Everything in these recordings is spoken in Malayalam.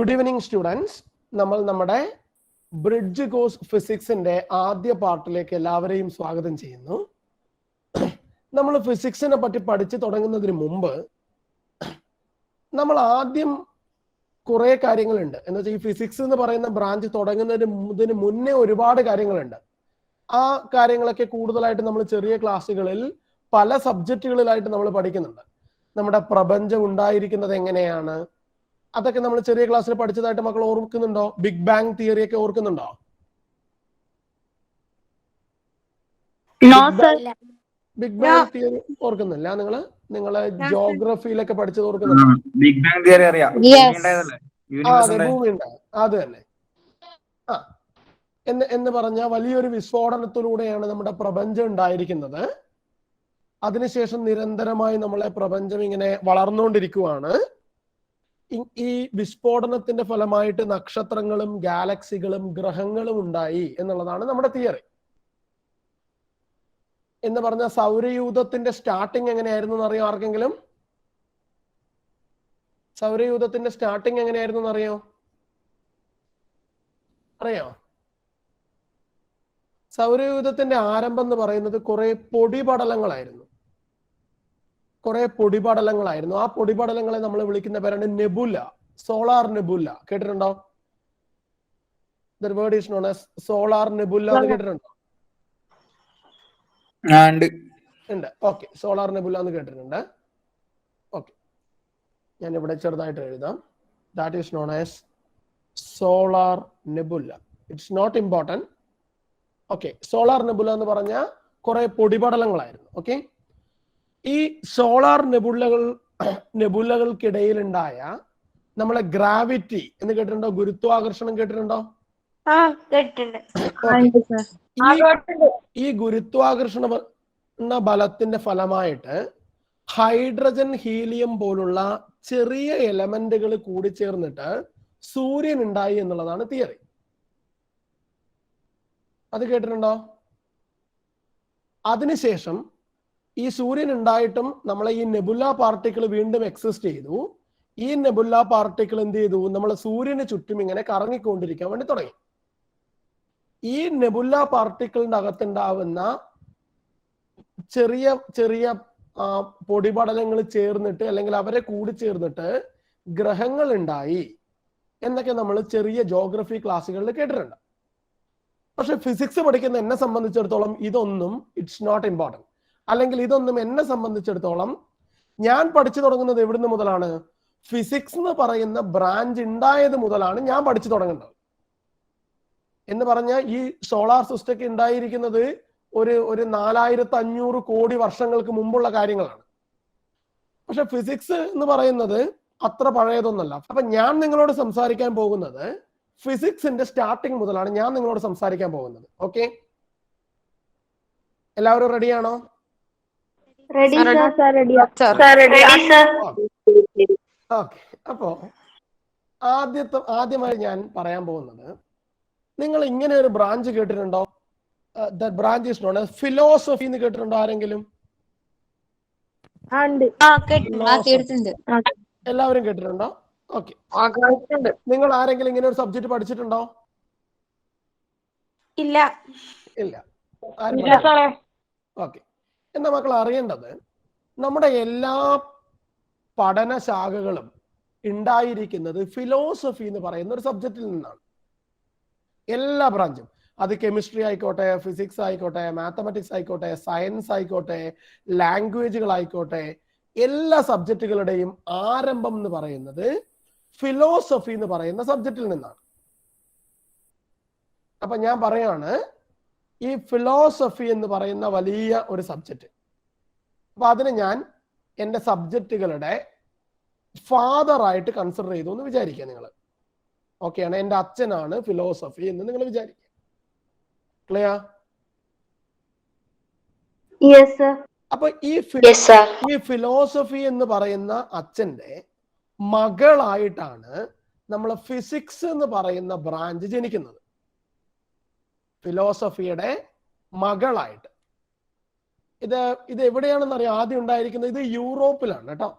Good evening students. നമ്മൾ നമ്മുടെ ബ്രിഡ്ജ് കോഴ്സ് ഫിസിക്സിന്റെ ആദ്യ പാർട്ടിലേക്ക് എല്ലാവരെയും സ്വാഗതം ചെയ്യുന്നു. നമ്മൾ ഫിസിക്സിനെ പറ്റി പഠിച്ചു തുടങ്ങുന്നതിന് മുമ്പ് നമ്മൾ ആദ്യം കുറെ കാര്യങ്ങളുണ്ട്. എന്ന് വെച്ചാൽ ഈ ഫിസിക്സ് എന്ന് പറയുന്ന ബ്രാഞ്ച് തുടങ്ങുന്നതിന് മുന്നേ ഒരുപാട് കാര്യങ്ങളുണ്ട്. ആ കാര്യങ്ങളൊക്കെ കൂടുതലായിട്ട് നമ്മൾ ചെറിയ ക്ലാസ്സുകളിൽ പല സബ്ജക്റ്റുകളിലായിട്ട് നമ്മൾ പഠിക്കുന്നുണ്ട്. നമ്മുടെ പ്രപഞ്ചം ഉണ്ടായിരിക്കുന്നത് എങ്ങനെയാണ്, അതൊക്കെ നമ്മൾ ചെറിയ ക്ലാസ്സിൽ പഠിച്ചതായിട്ട് മക്കൾ ഓർക്കുന്നുണ്ടോ? ബിഗ് ബാങ് തിയറി ഒക്കെ ഓർക്കുന്നുണ്ടോ? ബിഗ് ബാങ് തിയറി ഓർക്കുന്നില്ല? നിങ്ങള് ജോഗ്രഫിയിലൊക്കെ പഠിച്ചത് ഓർക്കുന്നുണ്ടോ? ബിഗ് ബാങ് തിയറി അറിയാം. ഭൂമി ഉണ്ടായി, അത് തന്നെ. ആ എന്ന് പറഞ്ഞാൽ വലിയൊരു വിസ്ഫോടനത്തിലൂടെയാണ് നമ്മുടെ പ്രപഞ്ചം ഉണ്ടായിരിക്കുന്നത്. അതിനുശേഷം നിരന്തരമായി നമ്മളെ പ്രപഞ്ചം ഇങ്ങനെ വളർന്നുകൊണ്ടിരിക്കുവാണ്. ഈ വിസ്ഫോടനത്തിന്റെ ഫലമായിട്ട് നക്ഷത്രങ്ങളും ഗാലക്സികളും ഗ്രഹങ്ങളും ഉണ്ടായി എന്നുള്ളതാണ് നമ്മുടെ തിയറി. എന്ന് പറഞ്ഞ സൗരയൂഥത്തിന്റെ സ്റ്റാർട്ടിങ് എങ്ങനെയായിരുന്നു എന്നറിയോ ആർക്കെങ്കിലും? സൗരയൂഥത്തിന്റെ സ്റ്റാർട്ടിങ് എങ്ങനെയായിരുന്നു എന്നറിയോ? അറിയോ? സൗരയൂഥത്തിന്റെ ആരംഭം എന്ന് പറയുന്നത് കുറെ പൊടിപടലങ്ങളായിരുന്നു. ആ പൊടിപടലങ്ങളെ നമ്മൾ വിളിക്കുന്ന പേരാണ് നെബുല, സോളാർ നെബുല. കേട്ടിട്ടുണ്ടോ? The word is known as solar nebula എന്ന് കേട്ടിട്ടുണ്ടോ? ഉണ്ട്. ഓക്കെ, സോളാർ നെബുല എന്ന് കേട്ടിട്ടുണ്ട്. ഓക്കെ, ഞാൻ ഇവിടെ ചെറുതായിട്ട് എഴുതാം. That is known as solar nebula. It's not important. Okay, solar nebula എന്ന് പറഞ്ഞാൽ കുറെ പൊടിപടലങ്ങളായിരുന്നു. ഓക്കെ, ഈ സോളാർ നെബുലകൾക്കിടയിലുണ്ടായ നമ്മളെ ഗ്രാവിറ്റി എന്ന് കേട്ടിട്ടുണ്ടോ? ഗുരുത്വാകർഷണം കേട്ടിട്ടുണ്ടോ? ഈ ഗുരുത്വാകർഷണ ബലത്തിന്റെ ഫലമായിട്ട് ഹൈഡ്രജൻ, ഹീലിയം പോലുള്ള ചെറിയ എലമെന്റുകൾ കൂടിച്ചേർന്നിട്ട് സൂര്യൻ ഉണ്ടായി എന്നുള്ളതാണ് തിയറി. അത് കേട്ടിട്ടുണ്ടോ? അതിനുശേഷം ഈ സൂര്യൻ ഉണ്ടായിട്ടും നമ്മളെ ഈ നെബുല പാർട്ടിക്കിൾ വീണ്ടും എക്സിസ്റ്റ് ചെയ്തു. ഈ നെബുല പാർട്ടിക്കിൾ എന്ത് ചെയ്തു? നമ്മളെ സൂര്യന് ചുറ്റും ഇങ്ങനെ കറങ്ങിക്കൊണ്ടിരിക്കാൻ വേണ്ടി തുടങ്ങി. ഈ നെബുല പാർട്ടിക്കിളിന്റെ അകത്തുണ്ടാവുന്ന ചെറിയ ചെറിയ പൊടിപടലങ്ങൾ ചേർന്നിട്ട് അല്ലെങ്കിൽ അവരെ കൂടി ചേർന്നിട്ട് ഗ്രഹങ്ങൾ ഉണ്ടായി എന്നൊക്കെ നമ്മൾ ചെറിയ ജോഗ്രഫി ക്ലാസ്സുകളിൽ കേട്ടിട്ടുണ്ട്. പക്ഷെ ഫിസിക്സ് പഠിക്കുന്ന എന്നെ സംബന്ധിച്ചിടത്തോളം ഇതൊന്നും ഇറ്റ്സ് നോട്ട് ഇമ്പോർട്ടൻറ്റ്. അല്ലെങ്കിൽ ഇതൊന്നും എന്നെ സംബന്ധിച്ചിടത്തോളം ഞാൻ പഠിച്ചു തുടങ്ങുന്നത് എവിടുന്ന് മുതലാണ്? ഫിസിക്സ് എന്ന് പറയുന്ന ബ്രാഞ്ച് ഉണ്ടായത് മുതലാണ് ഞാൻ പഠിച്ചു തുടങ്ങുന്നത്. എന്ന് പറഞ്ഞാൽ ഈ സോളാർ സിസ്റ്റം ഒക്കെ ഉണ്ടായിരിക്കുന്നത് ഒരു 4500 കോടി വർഷങ്ങൾക്ക് മുമ്പുള്ള കാര്യങ്ങളാണ്. പക്ഷെ ഫിസിക്സ് എന്ന് പറയുന്നത് അത്ര പഴയതൊന്നല്ല. അപ്പൊ ഞാൻ നിങ്ങളോട് സംസാരിക്കാൻ പോകുന്നത് ഫിസിക്സിന്റെ സ്റ്റാർട്ടിങ് മുതലാണ് ഞാൻ നിങ്ങളോട് സംസാരിക്കാൻ പോകുന്നത്. ഓക്കെ, എല്ലാവരും റെഡിയാണോ? ഓക്കെ, അപ്പോ ആദ്യമായി ഞാൻ പറയാൻ പോകുന്നത്, നിങ്ങൾ ഇങ്ങനെ ഒരു ബ്രാഞ്ച് കേട്ടിട്ടുണ്ടോ? That branch is known as philosophy എന്ന് കേട്ടിട്ടുണ്ടോ ആരെങ്കിലും? എല്ലാവരും കേട്ടിട്ടുണ്ടോ? ഓക്കെ, നിങ്ങൾ ആരെങ്കിലും ഇങ്ങനെ ഒരു സബ്ജക്ട് പഠിച്ചിട്ടുണ്ടോ? ഇല്ല. ഓക്കെ, എന്താ മക്കൾ അറിയേണ്ടത്, നമ്മുടെ എല്ലാ പഠനശാഖകളും ഉണ്ടായിരിക്കുന്നത് ഫിലോസഫി എന്ന് പറയുന്ന ഒരു സബ്ജക്റ്റിൽ നിന്നാണ്. എല്ലാ ബ്രാഞ്ചും, അത് കെമിസ്ട്രി ആയിക്കോട്ടെ, ഫിസിക്സ് ആയിക്കോട്ടെ, മാത്തമാറ്റിക്സ് ആയിക്കോട്ടെ, സയൻസ് ആയിക്കോട്ടെ, ലാംഗ്വേജുകൾ ആയിക്കോട്ടെ, എല്ലാ സബ്ജക്റ്റുകളുടെയും ആരംഭം എന്ന് പറയുന്നത് ഫിലോസഫി എന്ന് പറയുന്ന സബ്ജക്റ്റിൽ നിന്നാണ്. അപ്പൊ ഞാൻ പറയാണ്, ഈ ഫിലോസഫി എന്ന് പറയുന്ന വലിയ ഒരു സബ്ജക്റ്റ്, അപ്പൊ അതിന് ഞാൻ എൻ്റെ സബ്ജക്റ്റുകളുടെ ഫാദർ ആയിട്ട് കൺസിഡർ ചെയ്തു എന്ന് വിചാരിക്കുക നിങ്ങൾ. ഓക്കെയാണ്, എൻ്റെ അച്ഛനാണ് ഫിലോസഫി എന്ന് നിങ്ങൾ വിചാരിക്കുക. ക്ലിയർ? അപ്പൊ ഈ ഫിലോസഫി എന്ന് പറയുന്ന അച്ഛന്റെ മകളായിട്ടാണ് നമ്മൾ ഫിസിക്സ് എന്ന് പറയുന്ന ബ്രാഞ്ച് ജനിക്കുന്നത്. ഫിലോസഫിയുടെ മകളായിട്ട്. ഇത് എവിടെയാണെന്ന് അറിയാം ആദ്യം ഉണ്ടായിരിക്കുന്നത്? ഇത് യൂറോപ്പിലാണ് കേട്ടോ.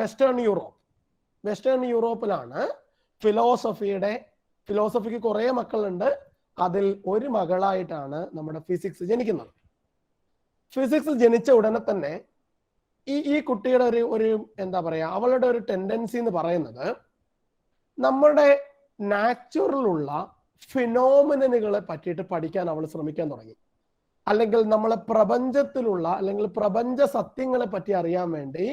വെസ്റ്റേൺ യൂറോപ്പിലാണ് ഫിലോസഫിക്ക് കുറെ മക്കളുണ്ട്. അതിൽ ഒരു മകളായിട്ടാണ് നമ്മുടെ ഫിസിക്സ് ജനിക്കുന്നത്. ഫിസിക്സ് ജനിച്ച ഉടനെ തന്നെ ഈ കുട്ടിയുടെ ഒരു എന്താ പറയാ, അവളുടെ ഒരു ടെൻഡൻസി എന്ന് പറയുന്നത് നമ്മുടെ നാച്ചുറലുള്ള ഫിനോമിനനുകളെ പറ്റിയിട്ട് പഠിക്കാൻ അവൾ ശ്രമിക്കാൻ തുടങ്ങി. അല്ലെങ്കിൽ നമ്മളെ പ്രപഞ്ചത്തിലുള്ള അല്ലെങ്കിൽ പ്രപഞ്ച സത്യങ്ങളെ പറ്റി അറിയാൻ വേണ്ടി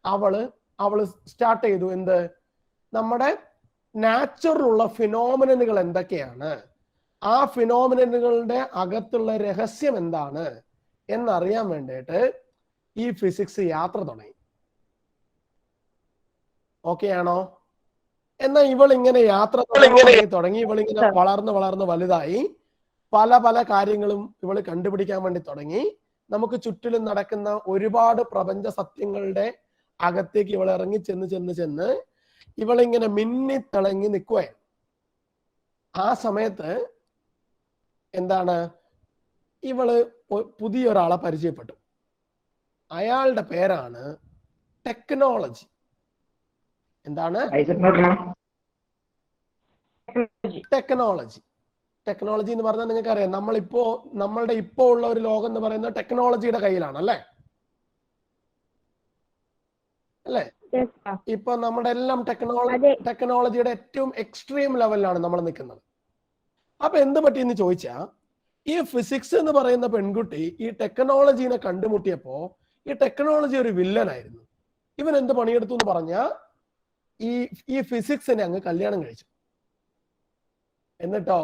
അവള് സ്റ്റാർട്ട് ചെയ്തു. എന്ത്? നമ്മുടെ നാച്ചുറലുള്ള ഫിനോമിനനുകൾ എന്തൊക്കെയാണ്, ആ ഫിനോമിനനുകളുടെ അകത്തുള്ള രഹസ്യം എന്താണ് എന്നറിയാൻ വേണ്ടിയിട്ട് ഈ ഫിസിക്സ് യാത്ര തുടങ്ങി. ഓക്കെ ആണോ? എന്നാൽ ഇവളിങ്ങനെ യാത്ര തുടങ്ങി. ഇവളിങ്ങനെ വളർന്ന് വലുതായി പല പല കാര്യങ്ങളും ഇവള് കണ്ടുപിടിക്കാൻ വേണ്ടി തുടങ്ങി. നമുക്ക് ചുറ്റിലും നടക്കുന്ന ഒരുപാട് പ്രപഞ്ച സത്യങ്ങളുടെ അകത്തേക്ക് ഇവൾ ഇറങ്ങി ചെന്ന് ഇവളിങ്ങനെ മിന്നിത്തിളങ്ങി നിൽക്കുകയാണ്. ആ സമയത്ത് എന്താണ്, ഇവള് പുതിയൊരാളെ പരിചയപ്പെട്ടു. അയാളുടെ പേരാണ് ടെക്നോളജി. എന്താണ്? ടെക്നോളജി എന്ന് പറഞ്ഞാൽ നിങ്ങൾക്ക് അറിയാം, നമ്മളുടെ ഇപ്പോ ഉള്ള ഒരു ലോകം എന്ന് പറയുന്നത് ടെക്നോളജിയുടെ കയ്യിലാണ്, അല്ലേ? ഇപ്പൊ നമ്മുടെ എല്ലാം ടെക്നോളജിയുടെ ഏറ്റവും എക്സ്ട്രീം ലെവലിലാണ് നമ്മൾ നിൽക്കുന്നത്. അപ്പൊ എന്ത് പറ്റിയെന്ന് ചോദിച്ചാ, ഈ ഫിസിക്സ് എന്ന് പറയുന്ന പെൺകുട്ടി ഈ ടെക്നോളജീനെ കണ്ടുമുട്ടിയപ്പോ ഈ ടെക്നോളജി ഒരു വില്ലനായിരുന്നു. ഇവൻ എന്ത് പണിയെടുത്തു എന്ന് പറഞ്ഞാ ഈ ഫിസിക്സിനെ അങ്ങ് കല്യാണം കഴിച്ചു. എന്നിട്ടോ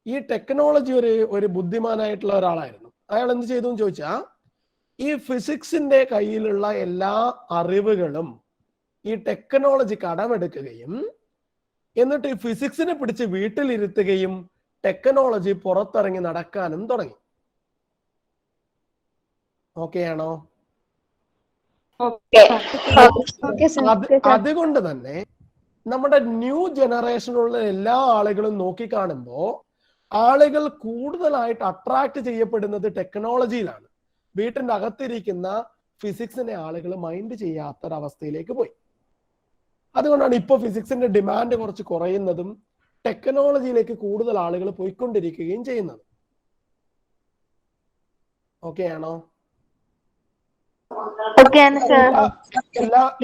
ഈ ടെക്നോളജി ഒരു ബുദ്ധിമാനായിട്ടുള്ള ഒരാളായിരുന്നു. അയാൾ എന്ത് ചെയ്തു എന്ന് ചോദിച്ചാ, ഈ ഫിസിക്സിന്റെ കയ്യിലുള്ള എല്ലാ അറിവുകളും ഈ ടെക്നോളജി കടമെടുക്കുകയും എന്നിട്ട് ഈ ഫിസിക്സിനെ പിടിച്ച് വീട്ടിലിരുത്തുകയും ടെക്നോളജി പുറത്തിറങ്ങി നടക്കാനും തുടങ്ങി. ഓക്കെ ആണോ? അതുകൊണ്ട് തന്നെ നമ്മുടെ ന്യൂ ജനറേഷനുള്ള എല്ലാ ആളുകളും നോക്കിക്കാണുമ്പോ ആളുകൾ കൂടുതലായിട്ട് അട്രാക്ട് ചെയ്യപ്പെടുന്നത് ടെക്നോളജിയിലാണ്. വീട്ടിന്റെ അകത്തിരിക്കുന്ന ഫിസിക്സിനെ ആളുകൾ മൈൻഡ് ചെയ്യാത്തൊരവസ്ഥയിലേക്ക് പോയി. അതുകൊണ്ടാണ് ഇപ്പൊ ഫിസിക്സിന്റെ ഡിമാൻഡ് കുറച്ച് കുറയുന്നതും ടെക്നോളജിയിലേക്ക് കൂടുതൽ ആളുകൾ പോയിക്കൊണ്ടിരിക്കുകയും ചെയ്യുന്നത്. ഓക്കെ ആണോ?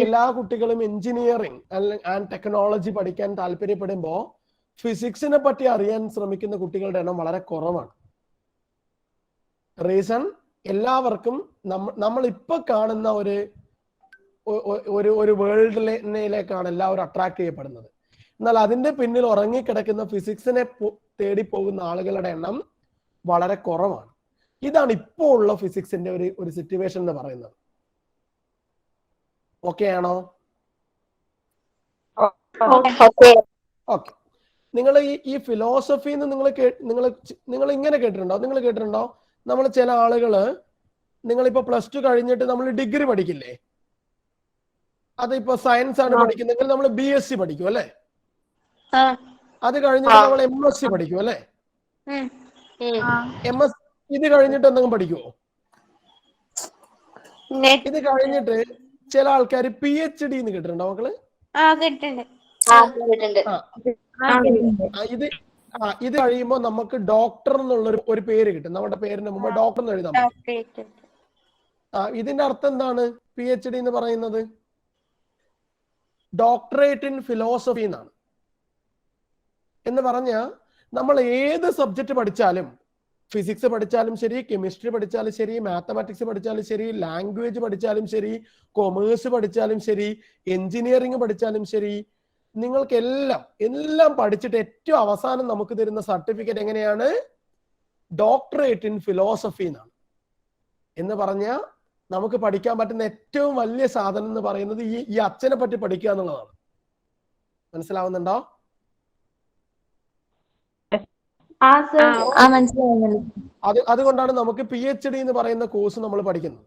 എല്ലാ കുട്ടികളും എഞ്ചിനീയറിംഗ് ആൻഡ് ടെക്നോളജി പഠിക്കാൻ താല്പര്യപ്പെടുമ്പോ ഫിസിക്സിനെ പറ്റി അറിയാൻ ശ്രമിക്കുന്ന കുട്ടികളുടെ എണ്ണം വളരെ കുറവാണ്. റീസൺ, എല്ലാവർക്കും നമ്മൾ ഇപ്പൊ കാണുന്ന ഒരു വേൾഡിലേക്കാണ് എല്ലാവരും അട്രാക്ട് ചെയ്യപ്പെടുന്നത്. എന്നാൽ അതിന്റെ പിന്നിൽ ഉറങ്ങിക്കിടക്കുന്ന ഫിസിക്സിനെ തേടി പോകുന്ന ആളുകളുടെ എണ്ണം വളരെ കുറവാണ്. ഇതാണ് ഇപ്പോ ഉള്ള ഫിസിക്സിന്റെ ഒരു സിറ്റുവേഷൻ എന്ന് പറയുന്നത്. ഓക്കെ ആണോ? ഓക്കെ. നിങ്ങൾ ഈ ഫിലോസഫിന്ന് നിങ്ങൾ ഇങ്ങനെ കേട്ടിട്ടുണ്ടോ? നമ്മൾ ചില ആളുകള്, നിങ്ങളിപ്പോ +2 കഴിഞ്ഞിട്ട് നമ്മൾ ഡിഗ്രി പഠിക്കില്ലേ? അതിപ്പോ സയൻസ് ആണ് പഠിക്കുന്നെങ്കിൽ നമ്മൾ BSc പഠിക്കും, അല്ലേ? അത് കഴിഞ്ഞിട്ട് നമ്മൾ MSc പഠിക്കും, അല്ലേ? ഇത് കഴിഞ്ഞിട്ട് എന്തെങ്കിലും പഠിക്കുമോ? ഇത് കഴിഞ്ഞിട്ട് ചില ആൾക്കാർ PhD എന്ന് കേട്ടിട്ടുണ്ടോ മക്കള്? ഇത് കഴിയുമ്പോ നമുക്ക് ഡോക്ടർ എന്നുള്ള ഒരു പേര് കിട്ടും. നമ്മുടെ പേരിന് മുമ്പ് ഡോക്ടർ എന്ന് എഴുതാൻ പറ്റും. ഇതിന്റെ അർത്ഥം എന്താണ്? PhD എന്ന് പറയുന്നത് ഡോക്ടറേറ്റ് ഇൻ ഫിലോസഫി എന്നാണ്. എന്ന് പറഞ്ഞാൽ നമ്മൾ ഏത് സബ്ജക്ട് പഠിച്ചാലും, ഫിസിക്സ് പഠിച്ചാലും ശരി, കെമിസ്ട്രി പഠിച്ചാലും ശരി, മാത്തമാറ്റിക്സ് പഠിച്ചാലും ശരി, ലാംഗ്വേജ് പഠിച്ചാലും ശരി, കൊമേഴ്സ് പഠിച്ചാലും ശരി, എഞ്ചിനീയറിംഗ് പഠിച്ചാലും ശരി, നിങ്ങൾക്ക് എല്ലാം പഠിച്ചിട്ട് ഏറ്റവും അവസാനം നമുക്ക് തരുന്ന സർട്ടിഫിക്കറ്റ് എങ്ങനെയാണ്? ഡോക്ടറേറ്റ് ഇൻ ഫിലോസഫി എന്നാണ്. എന്ന് പറഞ്ഞാൽ നമുക്ക് പഠിക്കാൻ പറ്റുന്ന ഏറ്റവും വലിയ സാധനം എന്ന് പറയുന്നത് ഈ അച്ഛനെ പറ്റി പഠിക്കുക എന്നുള്ളതാണ്. മനസ്സിലാവുന്നുണ്ടോ? അതുകൊണ്ടാണ് നമുക്ക് PhD എന്ന് പറയുന്ന കോഴ്സ് നമ്മൾ പഠിക്കുന്നത്.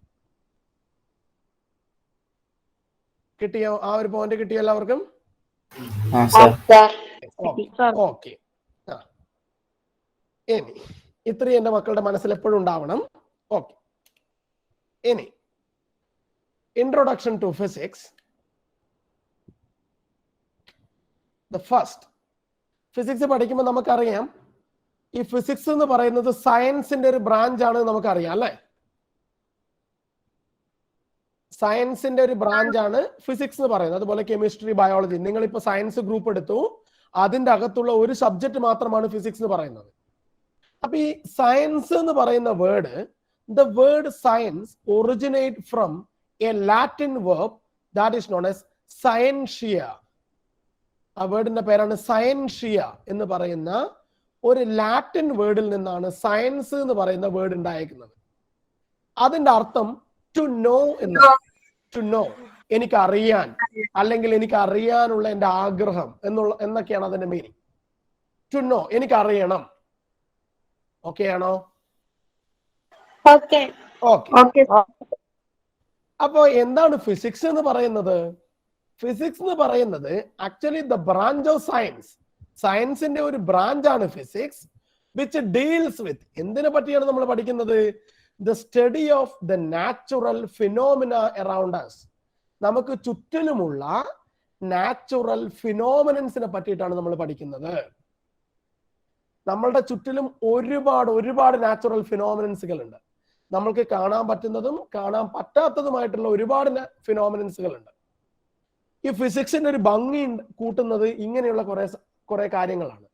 കിട്ടിയോ? ആ ഒരു പോയിന്റ് കിട്ടിയോ എല്ലാവർക്കും? ഓക്കെ. ഇനി ഇത്രയും എന്റെ മക്കളുടെ മനസ്സിൽ എപ്പോഴും ഉണ്ടാവണം. ഓക്കെ. ഇനി introduction to physics. The first physics പഠിക്കുമ്പോൾ നമുക്കറിയാം ഈ ഫിസിക്സ് എന്ന് പറയുന്നത് സയൻസിന്റെ ഒരു ബ്രാഞ്ച് ആണ് നമുക്കറിയാം അല്ലെ. സയൻസിന്റെ ഒരു ബ്രാഞ്ച് ആണ് ഫിസിക്സ് എന്ന് പറയുന്നത്. അതുപോലെ കെമിസ്ട്രി, ബയോളജി. നിങ്ങളിപ്പോ സയൻസ് ഗ്രൂപ്പ് എടുത്തു, അതിന്റെ അകത്തുള്ള ഒരു സബ്ജക്ട് മാത്രമാണ് ഫിസിക്സ് എന്ന് പറയുന്നത്. അപ്പൊ ഈ സയൻസ് എന്ന് പറയുന്ന word, the word science originate from A Latin verb that is known as Scientia. ആ വേർഡിന്റെ പേരാണ് സയൻഷ്യ എന്ന് പറയുന്ന ഒരു ലാറ്റിൻ വേർഡിൽ നിന്നാണ് സയൻസ് എന്ന് പറയുന്ന വേർഡ് ഉണ്ടായിരിക്കുന്നത്. അതിന്റെ അർത്ഥം ടു നോ എന്നാണ്. ടു നോ, എനിക്ക് അറിയാൻ, അല്ലെങ്കിൽ എനിക്ക് അറിയാനുള്ള എന്റെ ആഗ്രഹം എന്നൊക്കെയാണ് അതിന്റെ മീനിങ്. ടു നോ, എനിക്ക് അറിയണം. ഓക്കെ ആണോ? ഓക്കെ. അപ്പോ എന്താണ് ഫിസിക്സ് എന്ന് പറയുന്നത്? ഫിസിക്സ് എന്ന് പറയുന്നത് actually the branch of science. സയൻസിന്റെ ഒരു ബ്രാഞ്ച് ആണ് ഫിസിക്സ്, വിച്ച് ഡീൽസ് വിത്ത്, എന്തിനെ പറ്റിയാണ് നമ്മൾ പഠിക്കുന്നത്? The study of the natural phenomena around us. നമുക്ക് ചുറ്റിലുമുള്ള നാച്ചുറൽ ഫിനോമിനൻസിനെ പറ്റിയിട്ടാണ് നമ്മൾ പഠിക്കുന്നത്. നമ്മളുടെ ചുറ്റിലും ഒരുപാട് നാച്ചുറൽ ഫിനോമിനൻസുകൾ ഉണ്ട്. നമ്മൾക്ക് കാണാൻ പറ്റുന്നതും കാണാൻ പറ്റാത്തതുമായിട്ടുള്ള ഒരുപാട് ഫിനോമിനൻസുകൾ ഉണ്ട്. ഈ ഫിസിക്സിന്റെ ഒരു ഭംഗി കൂട്ടുന്നത് ഇങ്ങനെയുള്ള കുറെ കാര്യങ്ങളാണ്.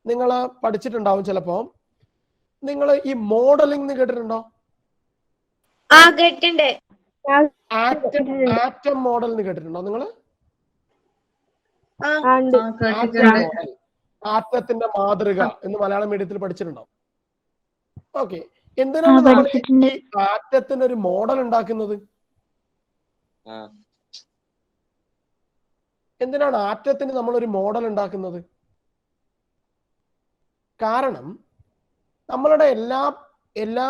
നിങ്ങൾ പഠിച്ചിട്ടുണ്ടാവും ചിലപ്പോ. നിങ്ങൾ ഈ മോഡലിംഗ് കേട്ടിട്ടുണ്ടോ? ആറ്റം മോഡൽ കേട്ടിട്ടുണ്ടോ നിങ്ങൾ? ആറ്റത്തിന്റെ മാതൃക എന്ന് മലയാളം മീഡിയത്തിൽ പഠിച്ചിട്ടുണ്ടോ? ഓക്കെ. എന്തിനാണ് നമ്മൾ ഈ ആറ്റത്തിന് ഒരു മോഡൽ ഉണ്ടാക്കുന്നത്? എന്തിനാണ് ആറ്റത്തിന് നമ്മൾ ഒരു മോഡൽ ഉണ്ടാക്കുന്നത്? കാരണം നമ്മളുടെ എല്ലാ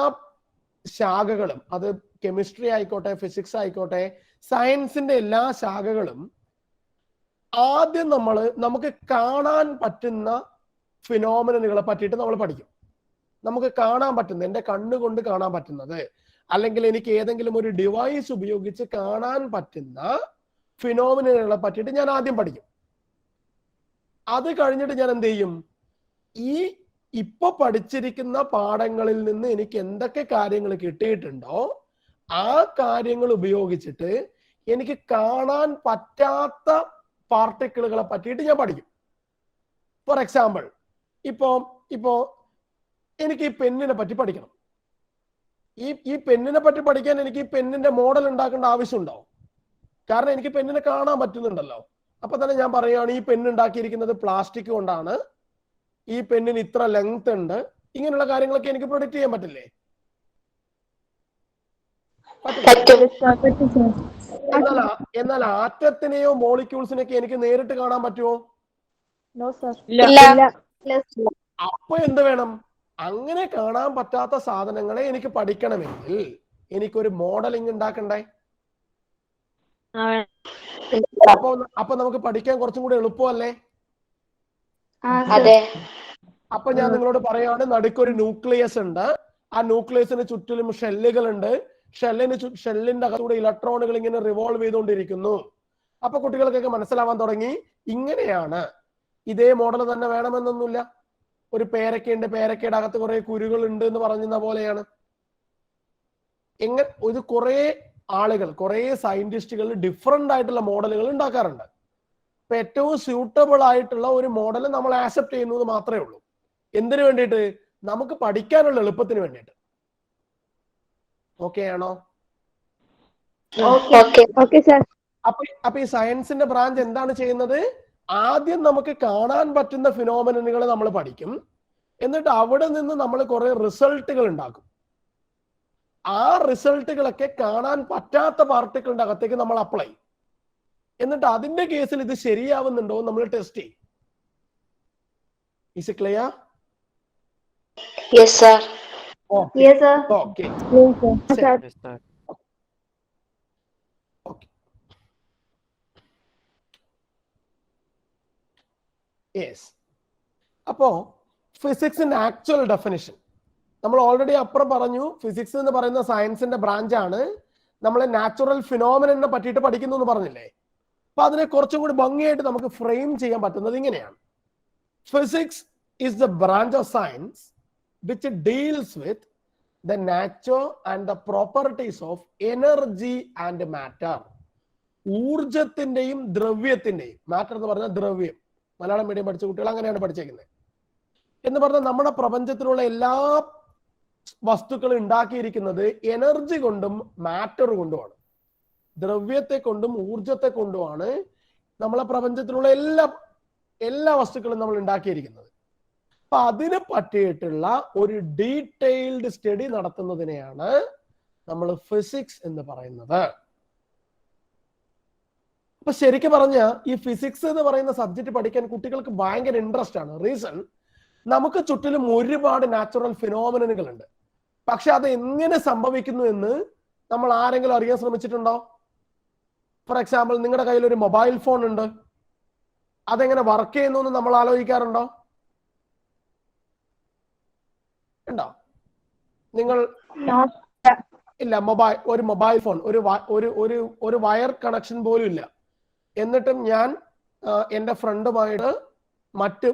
ശാഖകളും, അത് കെമിസ്ട്രി ആയിക്കോട്ടെ, ഫിസിക്സ് ആയിക്കോട്ടെ, സയൻസിന്റെ എല്ലാ ശാഖകളും ആദ്യം നമുക്ക് കാണാൻ പറ്റുന്ന ഫിനോമിനലുകളെ പറ്റിയിട്ട് നമ്മൾ പഠിക്കും. നമുക്ക് കാണാൻ പറ്റുന്ന, എൻ്റെ കണ്ണുകൊണ്ട് കാണാൻ പറ്റുന്നത്, അല്ലെങ്കിൽ എനിക്ക് ഏതെങ്കിലും ഒരു ഡിവൈസ് ഉപയോഗിച്ച് കാണാൻ പറ്റുന്ന ഫിനോമിനലുകളെ പറ്റിയിട്ട് ഞാൻ ആദ്യം പഠിക്കും. അത് കഴിഞ്ഞിട്ട് ഞാൻ എന്ത് ചെയ്യും? ഇപ്പൊ പഠിച്ചിരിക്കുന്ന പാഠങ്ങളിൽ നിന്ന് എനിക്ക് എന്തൊക്കെ കാര്യങ്ങൾ കിട്ടിയിട്ടുണ്ടോ ആ കാര്യങ്ങൾ ഉപയോഗിച്ചിട്ട് എനിക്ക് കാണാൻ പറ്റാത്ത പാർട്ടിക്കിളുകളെ പറ്റിയിട്ട് ഞാൻ പഠിക്കും. ഫോർ എക്സാമ്പിൾ, ഇപ്പോ എനിക്ക് ഈ പെന്നിനെ പറ്റി പഠിക്കണം. ഈ പെന്നിനെ പറ്റി പഠിക്കാൻ എനിക്ക് ഈ പെന്നിന്റെ മോഡൽ ഉണ്ടാക്കേണ്ട ആവശ്യമുണ്ടോ? കാരണം എനിക്ക് പെന്നിനെ കാണാൻ പറ്റുന്നുണ്ടല്ലോ. അപ്പൊ തന്നെ ഞാൻ പറയുകയാണ് ഈ പെണ്ണ് ഉണ്ടാക്കിയിരിക്കുന്നത് പ്ലാസ്റ്റിക് കൊണ്ടാണ്, ഈ പെന്നിന് ഇത്ര ലെങ്ത് ഉണ്ട്, ഇങ്ങനെയുള്ള കാര്യങ്ങളൊക്കെ എനിക്ക് പ്രൊഡിക്റ്റ് ചെയ്യാൻ പറ്റില്ലേ? എന്നാൽ ആറ്റത്തിനെയോ മോളിക്യൂൾസിനെയൊക്കെ എനിക്ക് നേരിട്ട് കാണാൻ പറ്റുമോ? അപ്പൊ എന്ത് വേണം? അങ്ങനെ കാണാൻ പറ്റാത്ത സാധനങ്ങളെ എനിക്ക് പഠിക്കണമെങ്കിൽ എനിക്കൊരു മോഡലിംഗ് ഉണ്ടാക്കണ്ടേ? അപ്പൊ നമുക്ക് പഠിക്കാൻ കുറച്ചും കൂടി എളുപ്പമല്ലേ? അപ്പൊ ഞാൻ നിങ്ങളോട് പറയാണ്, നടുക്കൊരു ന്യൂക്ലിയസ് ഉണ്ട്, ആ ന്യൂക്ലിയസിന് ചുറ്റിലും ഷെല്ലുകൾ ഉണ്ട്, ഷെല്ലിന്റെ അകത്തൂടെ ഇലക്ട്രോണുകൾ ഇങ്ങനെ റിവോൾവ് ചെയ്തുകൊണ്ടിരിക്കുന്നു. അപ്പൊ കുട്ടികൾക്കൊക്കെ മനസ്സിലാവാൻ തുടങ്ങി, ഇങ്ങനെയാണ്. ഇതേ മോഡൽ തന്നെ വേണമെന്നൊന്നുമില്ല. ഒരു പേരക്കയുണ്ട്, പേരക്കയുടെ അകത്ത് കുറെ കുരുകൾ ഉണ്ട് എന്ന് പറയുന്ന പോലെയാണ്. ഇത് കുറെ ആളുകൾ, കുറെ സയന്റിസ്റ്റുകൾ ഡിഫറെന്റ് ആയിട്ടുള്ള മോഡലുകൾ ഉണ്ടാക്കാറുണ്ട്. അപ്പൊ ഏറ്റവും സ്യൂട്ടബിൾ ആയിട്ടുള്ള ഒരു മോഡൽ നമ്മൾ ആക്സെപ്റ്റ് ചെയ്യുന്നത് മാത്രമേ ഉള്ളൂ. എന്തിനു വേണ്ടിയിട്ട്? നമുക്ക് പഠിക്കാനുള്ള എളുപ്പത്തിന് വേണ്ടിയിട്ട്. ഓക്കെ ആണോ? അപ്പൊ ഈ സയൻസിന്റെ ബ്രാഞ്ച് എന്താണ് ചെയ്യുന്നത്? ആദ്യം നമുക്ക് കാണാൻ പറ്റുന്ന ഫിനോമിനലുകളെ നമ്മൾ പഠിക്കും, എന്നിട്ട് അവിടെ നിന്ന് നമ്മൾ കുറെ റിസൾട്ടുകൾ ഉണ്ടാക്കും. ആ റിസൾട്ടുകളൊക്കെ കാണാൻ പറ്റാത്ത പാർട്ടിക്കിളിന്റെ അകത്തേക്ക് നമ്മൾ അപ്ലൈ ചെയ്യും. എന്നിട്ട് അതിന്റെ കേസിൽ ഇത് ശരിയാവുന്നുണ്ടോ നമ്മൾ ടെസ്റ്റ് ചെയ്യും. Is it clear? Yes, sir. Okay. Yes, sir. Okay. Yes, sir. Yes, sir. Okay. Yes. അപ്പോ ഫിസിക്സിന്റെ ആക്ച്വൽ ഡെഫിനിഷൻ നമ്മൾ ഓൾറെഡി അപ്പുറം പറഞ്ഞു. ഫിസിക്സ് എന്ന് പറയുന്ന സയൻസിന്റെ ബ്രാഞ്ച് ആണ്. നമ്മൾ നാച്ചുറൽ ഫിനോമിനനെ പറ്റിയിട്ട് പഠിക്കുന്നു എന്ന് പറഞ്ഞില്ലേ? അപ്പൊ അതിനെ കുറച്ചും കൂടി ഭംഗിയായിട്ട് നമുക്ക് ഫ്രെയിം ചെയ്യാൻ പറ്റുന്നത് ഇങ്ങനെയാണ്. Physics is the branch of science which deals with the nature and the properties of energy and matter. ഊർജത്തിന്റെയും ദ്രവ്യത്തിന്റെയും, മാറ്റർ എന്ന് പറഞ്ഞാൽ ദ്രവ്യം, മലയാളം മീഡിയം പഠിച്ച കുട്ടികൾ അങ്ങനെയാണ് പഠിച്ചേക്കുന്നത്. എന്ന് പറഞ്ഞാൽ നമ്മുടെ പ്രപഞ്ചത്തിലുള്ള എല്ലാ വസ്തുക്കളും ഉണ്ടാക്കിയിരിക്കുന്നത് എനർജി കൊണ്ടും മാറ്റർ കൊണ്ടുമാണ്, ദ്രവ്യത്തെ കൊണ്ടും ഊർജത്തെ കൊണ്ടുമാണ് നമ്മളെ പ്രപഞ്ചത്തിലുള്ള എല്ലാ വസ്തുക്കളും നമ്മൾ ഉണ്ടാക്കിയിരിക്കുന്നത്. അപ്പൊ അതിനെ പറ്റിയിട്ടുള്ള ഒരു ഡീറ്റെയിൽഡ് സ്റ്റഡി നടത്തുന്നതിനെയാണ് നമ്മൾ ഫിസിക്സ് എന്ന് പറയുന്നത്. അപ്പൊ ശരിക്കും പറഞ്ഞ ഈ ഫിസിക്സ് എന്ന് പറയുന്ന സബ്ജക്ട് പഠിക്കാൻ കുട്ടികൾക്ക് ഭയങ്കര ഇൻട്രസ്റ്റ് ആണ്. റീസൺ, നമുക്ക് ചുറ്റിലും ഒരുപാട് നാച്ചുറൽ ഫിനോമിനലുകൾ ഉണ്ട്. പക്ഷെ അത് എങ്ങനെ സംഭവിക്കുന്നു എന്ന് നമ്മൾ ആരെങ്കിലും അറിയാൻ ശ്രമിച്ചിട്ടുണ്ടോ? ഫോർ എക്സാമ്പിൾ, നിങ്ങളുടെ കയ്യിൽ ഒരു മൊബൈൽ ഫോൺ ഉണ്ട്, അതെങ്ങനെ വർക്ക് ചെയ്യുന്നു എന്ന് നമ്മൾ ആലോചിക്കാറുണ്ടോ? ഉണ്ടോ? നിങ്ങൾ ഇല്ല, ഒരു മൊബൈൽ ഫോൺ ഒരു വയർ കണക്ഷൻ പോലും ഇല്ല. എന്നിട്ടും ഞാൻ എൻ്റെ ഫ്രണ്ടുമായിട്ട്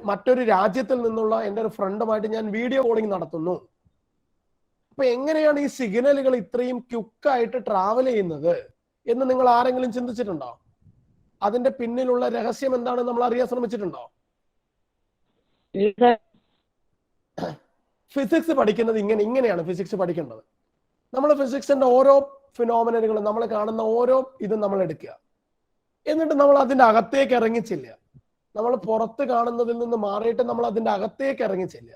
മറ്റൊരു രാജ്യത്തിൽ നിന്നുള്ള എൻ്റെ ഒരു ഫ്രണ്ടുമായിട്ട് ഞാൻ വീഡിയോ കോളിംഗ് നടത്തുന്നു. അപ്പൊ എങ്ങനെയാണ് ഈ സിഗ്നലുകൾ ഇത്രയും ക്വിക്കായിട്ട് ട്രാവൽ ചെയ്യുന്നത് എന്ന് നിങ്ങൾ ആരെങ്കിലും ചിന്തിച്ചിട്ടുണ്ടോ? അതിന്റെ പിന്നിലുള്ള രഹസ്യം എന്താണെന്ന് നമ്മൾ അറിയാൻ ശ്രമിച്ചിട്ടുണ്ടോ? ഫിസിക്സ് പഠിക്കുന്നത് ഇങ്ങനെയാണ് ഫിസിക്സ് പഠിക്കേണ്ടത്. നമ്മൾ ഫിസിക്സിന്റെ ഓരോ ഫിനോമിനലുകളും, നമ്മൾ കാണുന്ന ഓരോ ഇതും നമ്മൾ എടുക്കുക, എന്നിട്ട് നമ്മൾ അതിന്റെ അകത്തേക്ക് ഇറങ്ങിച്ചില്ല. നമ്മൾ പുറത്ത് കാണുന്നതിൽ നിന്ന് മാറിയിട്ട് നമ്മൾ അതിന്റെ അകത്തേക്ക് ഇറങ്ങിച്ചില്ല.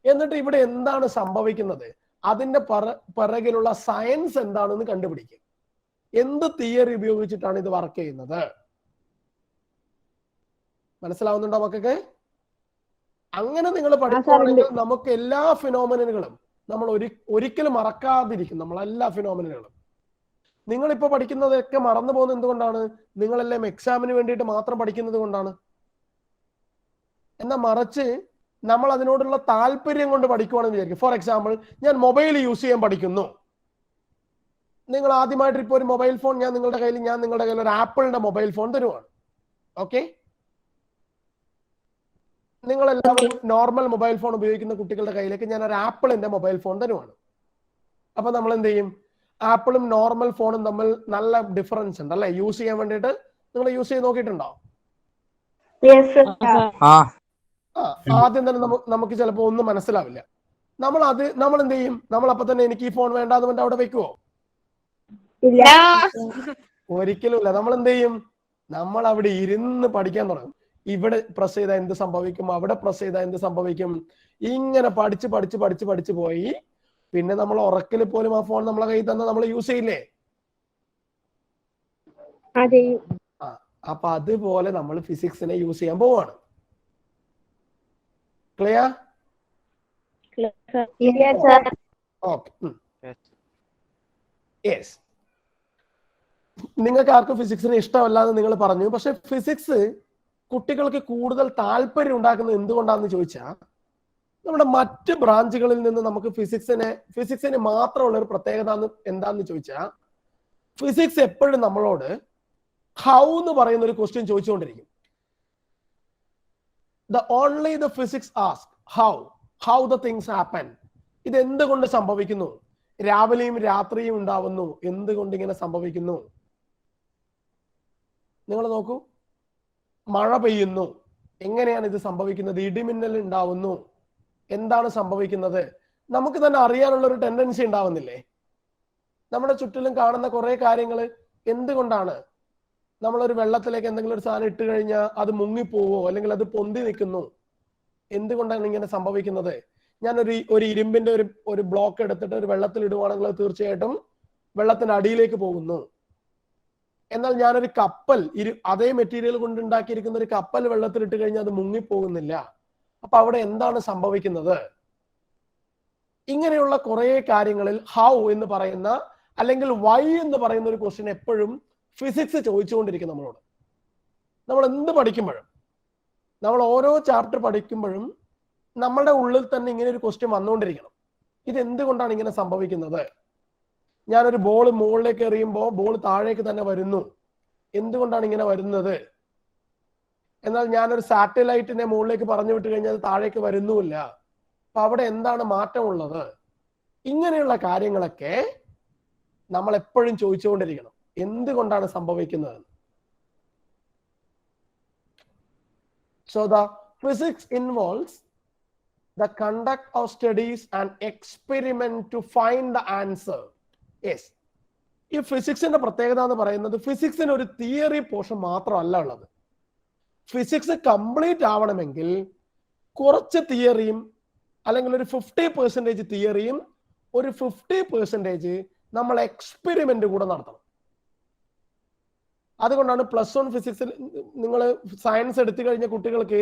എന്നിട്ട് ഇവിടെ എന്താണ് സംഭവിക്കുന്നത്, അതിന്റെ പിറകിലുള്ള സയൻസ് എന്താണെന്ന് കണ്ടുപിടിക്കുക. എന്ത് തിയറി ഉപയോഗിച്ചിട്ടാണ് ഇത് വർക്ക് ചെയ്യുന്നത്? മനസ്സിലാവുന്നുണ്ടോ മക്കൾക്ക്? അങ്ങനെ നിങ്ങൾ പഠിക്കുകയാണെങ്കിൽ നമുക്ക് എല്ലാ ഫിനോമിനലുകളും നമ്മൾ ഒരിക്കലും മറക്കാതിരിക്കും. നമ്മളെല്ലാ ഫിനോമിനലുകളും നിങ്ങളിപ്പോ പഠിക്കുന്നതൊക്കെ മറന്നു പോകുന്നത് എന്തുകൊണ്ടാണ്? നിങ്ങളെല്ലാം എക്സാമിന് വേണ്ടിയിട്ട് മാത്രം പഠിക്കുന്നത് കൊണ്ടാണ്. എന്നാൽ മറിച്ച് നമ്മൾ അതിനോടുള്ള താല്പര്യം കൊണ്ട് പഠിക്കുവാണെന്ന് വിചാരിക്കും. ഫോർ എക്സാമ്പിൾ, ഞാൻ മൊബൈൽ യൂസ് ചെയ്യാൻ പഠിക്കുന്നു. നിങ്ങൾ ആദ്യമായിട്ട് ഇപ്പോൾ ഒരു മൊബൈൽ ഫോൺ ഞാൻ നിങ്ങളുടെ കയ്യിൽ ഒരു ആപ്പിളിന്റെ മൊബൈൽ ഫോൺ തരുവാണ്. ഓക്കെ, നിങ്ങളെല്ലാവരും നോർമൽ മൊബൈൽ ഫോൺ ഉപയോഗിക്കുന്ന കുട്ടികളുടെ കയ്യിലേക്ക് ഞാൻ ഒരു ആപ്പിളിന്റെ മൊബൈൽ ഫോൺ തരുവാണ്. അപ്പൊ നമ്മൾ എന്ത് ചെയ്യും? ആപ്പിളും നോർമൽ ഫോണും തമ്മിൽ നല്ല ഡിഫറൻസ് ഉണ്ട് അല്ലെ? യൂസ് ചെയ്യാൻ വേണ്ടിയിട്ട് നിങ്ങൾ യൂസ് ചെയ്ത് നോക്കിയിട്ടുണ്ടോ? ആദ്യം തന്നെ നമുക്ക് ചിലപ്പോൾ ഒന്നും മനസ്സിലാവില്ല. നമ്മൾ എന്ത് ചെയ്യും? നമ്മൾ അപ്പൊ തന്നെ എനിക്ക് ഈ ഫോൺ വേണ്ടാന്ന് പറഞ്ഞിട്ട് അവിടെ വെക്കുവോ? ഒരിക്കലും ഇല്ല. നമ്മൾ എന്ത് ചെയ്യും? നമ്മൾ അവിടെ ഇരുന്ന് പഠിക്കാൻ തുടങ്ങും. ഇവിടെ പ്രസ് ചെയ്താൽ എന്ത് സംഭവിക്കും, അവിടെ പ്രസ് ചെയ്താൽ എന്ത് സംഭവിക്കും, ഇങ്ങനെ പഠിച്ച് പോയി പിന്നെ നമ്മൾ ഉറക്കിൽ പോലും ആ ഫോൺ നമ്മളെ കയ്യിൽ തന്നെ നമ്മൾ യൂസ് ചെയ്യില്ലേ? അപ്പൊ അതുപോലെ നമ്മൾ ഫിസിക്സിനെ യൂസ് ചെയ്യാൻ പോവാണ്. ക്ലിയർ? Okay, yes. നിങ്ങൾക്ക് ആർക്കും ഫിസിക്സിന് ഇഷ്ടമല്ലാന്ന് നിങ്ങൾ പറഞ്ഞു. പക്ഷെ ഫിസിക്സ് കുട്ടികൾക്ക് കൂടുതൽ താല്പര്യം ഉണ്ടാക്കുന്നത് എന്തുകൊണ്ടാന്ന് ചോദിച്ചാൽ, നമ്മുടെ മറ്റ് ബ്രാഞ്ചുകളിൽ നിന്ന് നമുക്ക് ഫിസിക്സിന് മാത്രമുള്ള ഒരു പ്രത്യേകത എന്താന്ന് ചോദിച്ചാൽ, ഫിസിക്സ് എപ്പോഴും നമ്മളോട് ഹൗ എന്ന് പറയുന്ന ഒരു ക്വസ്റ്റ്യൻ ചോദിച്ചുകൊണ്ടിരിക്കും. Only the physics ask how the things happen. ഇത് എന്തുകൊണ്ട് സംഭവിക്കുന്നു? രാവിലെയും രാത്രിയും ഉണ്ടാവുന്നു, എന്തുകൊണ്ട് ഇങ്ങനെ സംഭവിക്കുന്നു? നിങ്ങൾ നോക്കൂ, മഴ പെയ്യുന്നു, എങ്ങനെയാണ് ഇത് സംഭവിക്കുന്നത്? ഇടിമിന്നൽ ഉണ്ടാവുന്നു, എന്താണ് സംഭവിക്കുന്നത്? നമുക്ക് തന്നെ അറിയാനുള്ള ഒരു ടെൻഡൻസി ഉണ്ടാവുന്നില്ലേ? നമ്മുടെ ചുറ്റിലും കാണുന്ന കുറെ കാര്യങ്ങൾ എന്തുകൊണ്ടാണ്? നമ്മളൊരു വെള്ളത്തിലേക്ക് എന്തെങ്കിലും ഒരു സാധനം ഇട്ട് കഴിഞ്ഞാൽ അത് മുങ്ങിപ്പോവോ, അല്ലെങ്കിൽ അത് പൊന്തി നിൽക്കുന്നു? എന്തുകൊണ്ടാണ് ഇങ്ങനെ സംഭവിക്കുന്നത്? ഞാൻ ഒരു ഇരുമ്പിന്റെ ഒരു ബ്ലോക്ക് എടുത്തിട്ട് ഒരു വെള്ളത്തിൽ ഇടുവാണെങ്കിൽ അത് തീർച്ചയായിട്ടും വെള്ളത്തിന്റെ അടിയിലേക്ക് പോകുന്നു. എന്നാൽ ഞാനൊരു കപ്പൽ അതേ മെറ്റീരിയൽ കൊണ്ട് ഉണ്ടാക്കിയിരിക്കുന്ന ഒരു കപ്പൽ വെള്ളത്തിൽ ഇട്ട് കഴിഞ്ഞാൽ അത് മുങ്ങിപ്പോകുന്നില്ല. അപ്പൊ അവിടെ എന്താണ് സംഭവിക്കുന്നത്? ഇങ്ങനെയുള്ള കുറെ കാര്യങ്ങളിൽ ഹൗ എന്ന് പറയുന്ന അല്ലെങ്കിൽ വൈ എന്ന് പറയുന്ന ഒരു ക്വസ്റ്റ്യൻ എപ്പോഴും ഫിസിക്സ് ചോദിച്ചുകൊണ്ടിരിക്കും നമ്മളോട്. നമ്മൾ എന്ത് പഠിക്കുമ്പോഴും, നമ്മൾ ഓരോ ചാപ്റ്റർ പഠിക്കുമ്പോഴും നമ്മളുടെ ഉള്ളിൽ തന്നെ ഇങ്ങനെ ഒരു ക്വസ്റ്റ്യൻ വന്നുകൊണ്ടിരിക്കണം. ഇത് എന്തുകൊണ്ടാണ് ഇങ്ങനെ സംഭവിക്കുന്നത്? ഞാനൊരു ബോൾ മുകളിലേക്ക് എറിയുമ്പോൾ ബോൾ താഴേക്ക് തന്നെ വരുന്നു. എന്തുകൊണ്ടാണ് ഇങ്ങനെ വരുന്നത്? എന്നാൽ ഞാനൊരു സാറ്റലൈറ്റിനെ മുകളിലേക്ക് പറഞ്ഞു വിട്ട് കഴിഞ്ഞാൽ താഴേക്ക് വരുന്നുമില്ല. അപ്പൊ അവിടെ എന്താണ് മാറ്റമുള്ളത്? ഇങ്ങനെയുള്ള കാര്യങ്ങളൊക്കെ നമ്മൾ എപ്പോഴും ചോദിച്ചുകൊണ്ടിരിക്കണം, എന്തുകൊണ്ടാണ് സംഭവിക്കുന്നത്. So the physics involves the conduct of studies and experiment to find the answer. Yes. ഈ ഫിസിക്സിന്റെ പ്രത്യേകത എന്ന് പറയുന്നത് ഫിസിക്സിന് ഒരു തിയറി പോർഷൻ മാത്രമല്ല ഉള്ളത്. ഫിസിക്സ് കംപ്ലീറ്റ് ആവണമെങ്കിൽ കുറച്ച് തിയറിയും അല്ലെങ്കിൽ ഒരു 50% തിയറിയും ഒരു 50% നമ്മൾ എക്സ്പെരിമെന്റ് കൂടെ നടത്തണം. അതുകൊണ്ടാണ് +1 ഫിസിക്സിൽ നിങ്ങൾ സയൻസ് എടുത്തു കഴിഞ്ഞ കുട്ടികൾക്ക്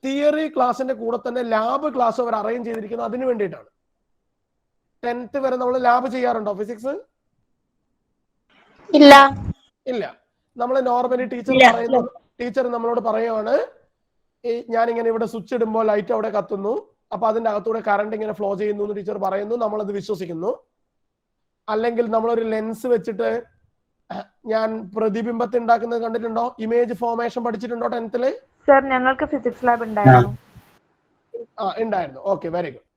തിയറി ക്ലാസ്സിന്റെ കൂടെ തന്നെ ലാബ് ക്ലാസ് അവർ അറേഞ്ച് ചെയ്തിരിക്കുന്നത് അതിനു വേണ്ടിയിട്ടാണ്. 10th വരെ നമ്മൾ ലാബ് ചെയ്യാറുണ്ടോ ഫിസിക്സ്? ഇല്ല. ഇല്ല. നമ്മൾ നോർമലി ടീച്ചർ നമ്മളോട് പറയുവാണ്, ഞാനിങ്ങനെ ഇവിടെ സ്വിച്ച് ഇടുമ്പോൾ ലൈറ്റ് അവിടെ കത്തുന്നു, അപ്പൊ അതിന്റെ അകത്തൂടെ കറണ്ട് ഇങ്ങനെ ഫ്ലോ ചെയ്യുന്നു എന്ന് ടീച്ചർ പറയുന്നു, നമ്മളത് വിശ്വസിക്കുന്നു. അല്ലെങ്കിൽ നമ്മളൊരു ലെൻസ് വെച്ചിട്ട് ഞാൻ പ്രതിബിംബത്തെ ഉണ്ടാക്കുന്നത് കണ്ടിട്ടുണ്ടോ? ഇമേജ് ഫോർമേഷൻ പഠിച്ചിട്ടുണ്ടോ 10th? സർ ഞങ്ങൾക്ക് ഫിസിക്സ് ലാബ് ഉണ്ടായിരുന്നു. ഉണ്ടായിരുന്നു. Okay, very good.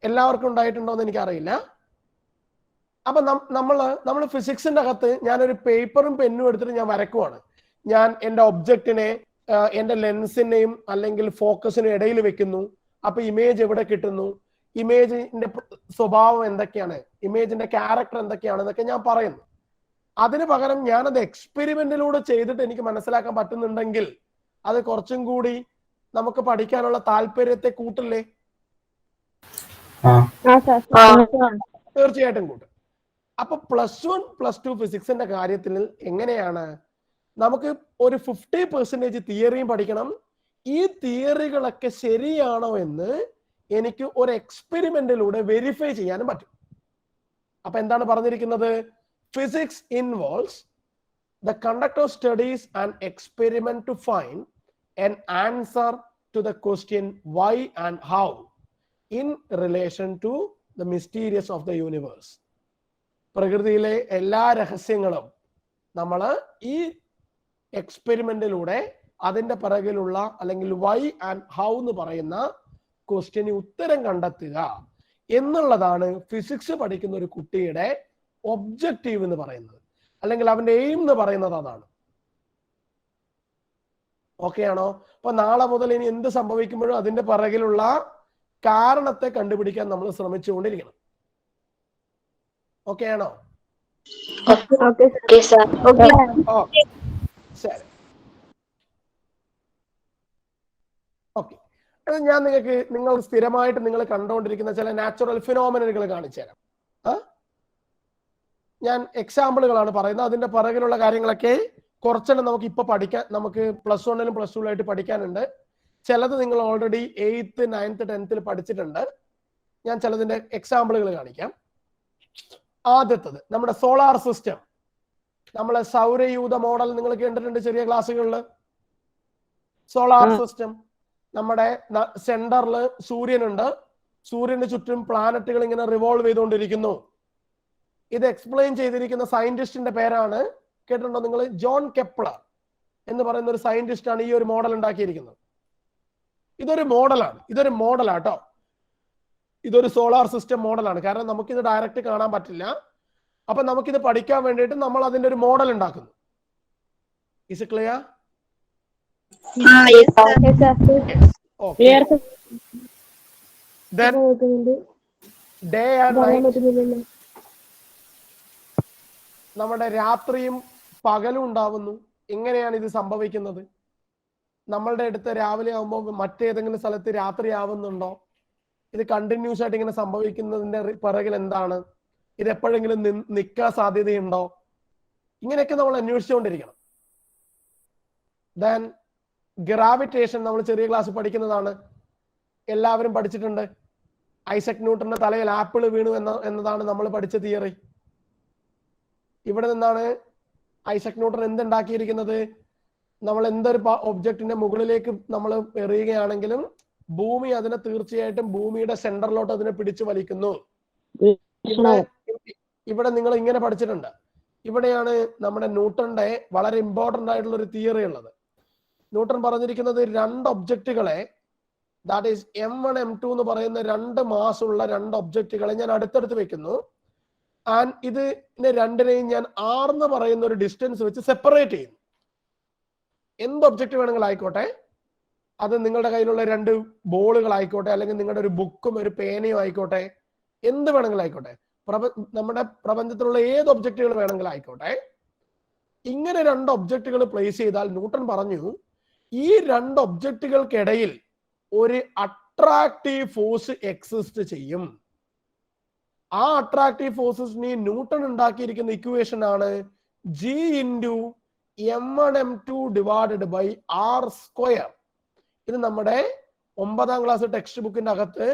എല്ലാവർക്കും ഉണ്ടായിട്ടുണ്ടോ എന്ന് എനിക്കറിയില്ല. അപ്പൊ നമ്മൾ ഫിസിക്സിന്റെ അകത്ത് ഞാനൊരു പേപ്പറും പെന്നും എടുത്തിട്ട് ഞാൻ വരക്കുവാണ്. ഞാൻ എൻ്റെ ഒബ്ജക്റ്റിനെ എൻ്റെ ലെൻസിനെയും അല്ലെങ്കിൽ ഫോക്കസിനും ഇടയിൽ വെക്കുന്നു. അപ്പൊ ഇമേജ് എവിടെ കിട്ടുന്നു, ഇമേജിന്റെ സ്വഭാവം എന്തൊക്കെയാണ്, ഇമേജിന്റെ ക്യാരക്ടർ എന്തൊക്കെയാണെന്നൊക്കെ ഞാൻ പറയുന്നു. അതിന് പകരം ഞാനത് എക്സ്പെരിമെന്റിലൂടെ ചെയ്തിട്ട് എനിക്ക് മനസ്സിലാക്കാൻ പറ്റുന്നുണ്ടെങ്കിൽ അത് കുറച്ചും കൂടി നമുക്ക് പഠിക്കാനുള്ള താല്പര്യത്തെ കൂട്ടില്ലേ? തീർച്ചയായിട്ടും കൂട്ടും. അപ്പൊ +1 +2 ഫിസിക്സിന്റെ കാര്യത്തിൽ എങ്ങനെയാണ്, നമുക്ക് ഒരു 50% തിയറിയും പഠിക്കണം. ഈ തിയറികളൊക്കെ ശരിയാണോ എന്ന് എനിക്ക് ഒരു എക്സ്പെരിമെന്റിലൂടെ വെരിഫൈ ചെയ്യാനും പറ്റും. അപ്പൊ എന്താണ് പറഞ്ഞിരിക്കുന്നത്? Physics involves the conduct of studies and experiment to find an answer to the question why and how in relation to the mysteries of the universe. പ്രകൃതിയിലെ എല്ലാ രഹസ്യങ്ങളും നമ്മൾ ഈ എക്സ്പെരിമെന്റിലൂടെ അതിന്റെ പിറകിലുള്ള അല്ലെങ്കിൽ വൈ ആൻഡ് ഹൗ എന്ന് പറയുന്ന ക്വസ്റ്റ്യന് ഉത്തരം കണ്ടെത്തുക എന്നുള്ളതാണ് ഫിസിക്സ് പഠിക്കുന്ന ഒരു കുട്ടിയുടെ ഒബ്ജക്റ്റീവ് എന്ന് പറയുന്നത്, അല്ലെങ്കിൽ അവന്റെ എയിം എന്ന് പറയുന്നത് അതാണ്. ഓക്കെ ആണോ? അപ്പൊ നാളെ മുതൽ ഇനി എന്ത് സംഭവിക്കുമ്പോഴും അതിന്റെ പിറകിലുള്ള കാരണത്തെ കണ്ടുപിടിക്കാൻ നമ്മൾ ശ്രമിച്ചുകൊണ്ടിരിക്കണം. ഓക്കെ ആണോ? ശരി. ഓക്കെ, ഞാൻ നിങ്ങൾ സ്ഥിരമായിട്ട് നിങ്ങൾ കണ്ടുകൊണ്ടിരിക്കുന്ന ചില നാച്ചുറൽ ഫിനോമിനലുകൾ കാണിച്ചു തരാം. ഞാൻ എക്സാമ്പിളുകളാണ് പറയുന്നത്. അതിന്റെ പിറകിലുള്ള കാര്യങ്ങളൊക്കെ കുറച്ചെണ്ണം നമുക്ക് ഇപ്പൊ പഠിക്കാൻ, നമുക്ക് +1 +2 പഠിക്കാനുണ്ട്. ചിലത് നിങ്ങൾ ഓൾറെഡി 8th 9th 10th പഠിച്ചിട്ടുണ്ട്. ഞാൻ ചിലതിന്റെ എക്സാമ്പിളുകൾ കാണിക്കാം. ആദ്യത്തത് നമ്മുടെ സോളാർ സിസ്റ്റം, നമ്മളെ സൗരയൂഥ മോഡൽ നിങ്ങൾ കേട്ടിട്ടുണ്ട് ചെറിയ ക്ലാസ്സുകളിൽ. സോളാർ സിസ്റ്റം, നമ്മുടെ സെന്ററിൽ സൂര്യനുണ്ട്, സൂര്യന് ചുറ്റും പ്ലാനറ്റുകൾ ഇങ്ങനെ റിവോൾവ് ചെയ്തുകൊണ്ടിരിക്കുന്നു. ഇത് എക്സ്പ്ലെയിൻ ചെയ്തിരിക്കുന്ന സയന്റിസ്റ്റിന്റെ പേരാണ്, കേട്ടിട്ടുണ്ടോ നിങ്ങൾ? ജോൺ കെപ്ലർ എന്ന് പറയുന്ന ഒരു സയന്റിസ്റ്റ് ആണ് ഈ ഒരു മോഡൽ ഉണ്ടാക്കിയിരിക്കുന്നത്. ഇതൊരു മോഡലാട്ടോ. ഇതൊരു സോളാർ സിസ്റ്റം മോഡലാണ്. കാരണം നമുക്കിത് ഡയറക്റ്റ് കാണാൻ പറ്റില്ല. അപ്പൊ നമുക്കിത് പഠിക്കാൻ വേണ്ടിയിട്ട് നമ്മൾ അതിന്റെ ഒരു മോഡൽ ഉണ്ടാക്കുന്നു. Is it clear? Day and night, നമ്മുടെ രാത്രിയും പകലും ഉണ്ടാവുന്നു. എങ്ങനെയാണ് ഇത് സംഭവിക്കുന്നത്? നമ്മളുടെ അടുത്ത് രാവിലെ ആവുമ്പോൾ മറ്റേതെങ്കിലും സ്ഥലത്ത് രാത്രി ആവുന്നുണ്ടോ? ഇത് കണ്ടിന്യൂസ് ആയിട്ട് ഇങ്ങനെ സംഭവിക്കുന്നതിന്റെ പിറകിൽ എന്താണ്? ഇത് എപ്പോഴെങ്കിലും നിൽക്കാൻ സാധ്യതയുണ്ടോ? ഇങ്ങനെയൊക്കെ നമ്മൾ അന്വേഷിച്ചുകൊണ്ടിരിക്കണം. ദെൻ ഗ്രാവിറ്റേഷൻ നമ്മൾ ചെറിയ ക്ലാസ് പഠിക്കുന്നതാണ്, എല്ലാവരും പഠിച്ചിട്ടുണ്ട്. ഐസക് ന്യൂട്ടന്റെ തലയിൽ ആപ്പിൾ വീണു എന്നതാണ് നമ്മൾ പഠിച്ച തിയറി. ഇവിടെ നിന്നാണ് ഐസക് ന്യൂട്ടൻ എന്തുണ്ടാക്കിയിരിക്കുന്നത്? നമ്മൾ എന്തൊരു ഒബ്ജക്റ്റിന്റെ മുകളിലേക്ക് നമ്മൾ എറിയുകയാണെങ്കിലും ഭൂമി അതിനെ തീർച്ചയായിട്ടും ഭൂമിയുടെ സെന്ററിലോട്ട് അതിനെ പിടിച്ചു വലിക്കുന്നു. ഇവിടെ നിങ്ങൾ ഇങ്ങനെ പഠിച്ചിട്ടുണ്ട്, ഇവിടെയാണ് നമ്മുടെ ന്യൂട്ടന്റെ വളരെ ഇമ്പോർട്ടന്റ് ആയിട്ടുള്ള ഒരു തിയറി ഉള്ളത്. ന്യൂട്ടൺ പറഞ്ഞിരിക്കുന്നത് രണ്ട് ഒബ്ജക്റ്റുകളെ, ദാറ്റ് ഈസ് M1 M2 എന്ന് പറയുന്ന രണ്ട് മാസ് ഉള്ള രണ്ട് ഒബ്ജക്റ്റുകളെ ഞാൻ അടുത്തടുത്ത് വെക്കുന്നു. ആൻഡ് ഇതിനെ രണ്ടിനെയും ഞാൻ R എന്ന് പറയുന്ന ഒരു ഡിസ്റ്റൻസ് വെച്ച് സെപ്പറേറ്റ് ചെയ്യുന്നു. എന്ത് ഒബ്ജക്റ്റ് വേണമെങ്കിലും ആയിക്കോട്ടെ, അത് നിങ്ങളുടെ കയ്യിലുള്ള രണ്ട് ബോളുകൾ ആയിക്കോട്ടെ, അല്ലെങ്കിൽ നിങ്ങളുടെ ഒരു ബുക്കും ഒരു പേനയും ആയിക്കോട്ടെ, എന്ത് വേണമെങ്കിലും ആയിക്കോട്ടെ, നമ്മുടെ പ്രപഞ്ചത്തിലുള്ള ഏത് ഒബ്ജക്റ്റുകൾ വേണമെങ്കിലും ആയിക്കോട്ടെ, ഇങ്ങനെ രണ്ട് ഒബ്ജക്റ്റുകൾ പ്ലേസ് ചെയ്താൽ ന്യൂട്ടൺ പറഞ്ഞു ഈ രണ്ട് ഒബ്ജക്റ്റുകൾക്കിടയിൽ ഒരു അട്രാക്റ്റീവ് ഫോഴ്സ് എക്സിസ്റ്റ് ചെയ്യും. ആ അട്രാക്റ്റീവ് ഫോഴ്സിന് ന്യൂട്ടൺ ഉണ്ടാക്കിയിരിക്കുന്ന ഇക്വേഷൻ ആണ് G into M1 M2 divided by R square. ഇത് നമ്മുടെ 9ാം ക്ലാസ് ടെക്സ്റ്റ് ബുക്കിന്റെ അകത്ത്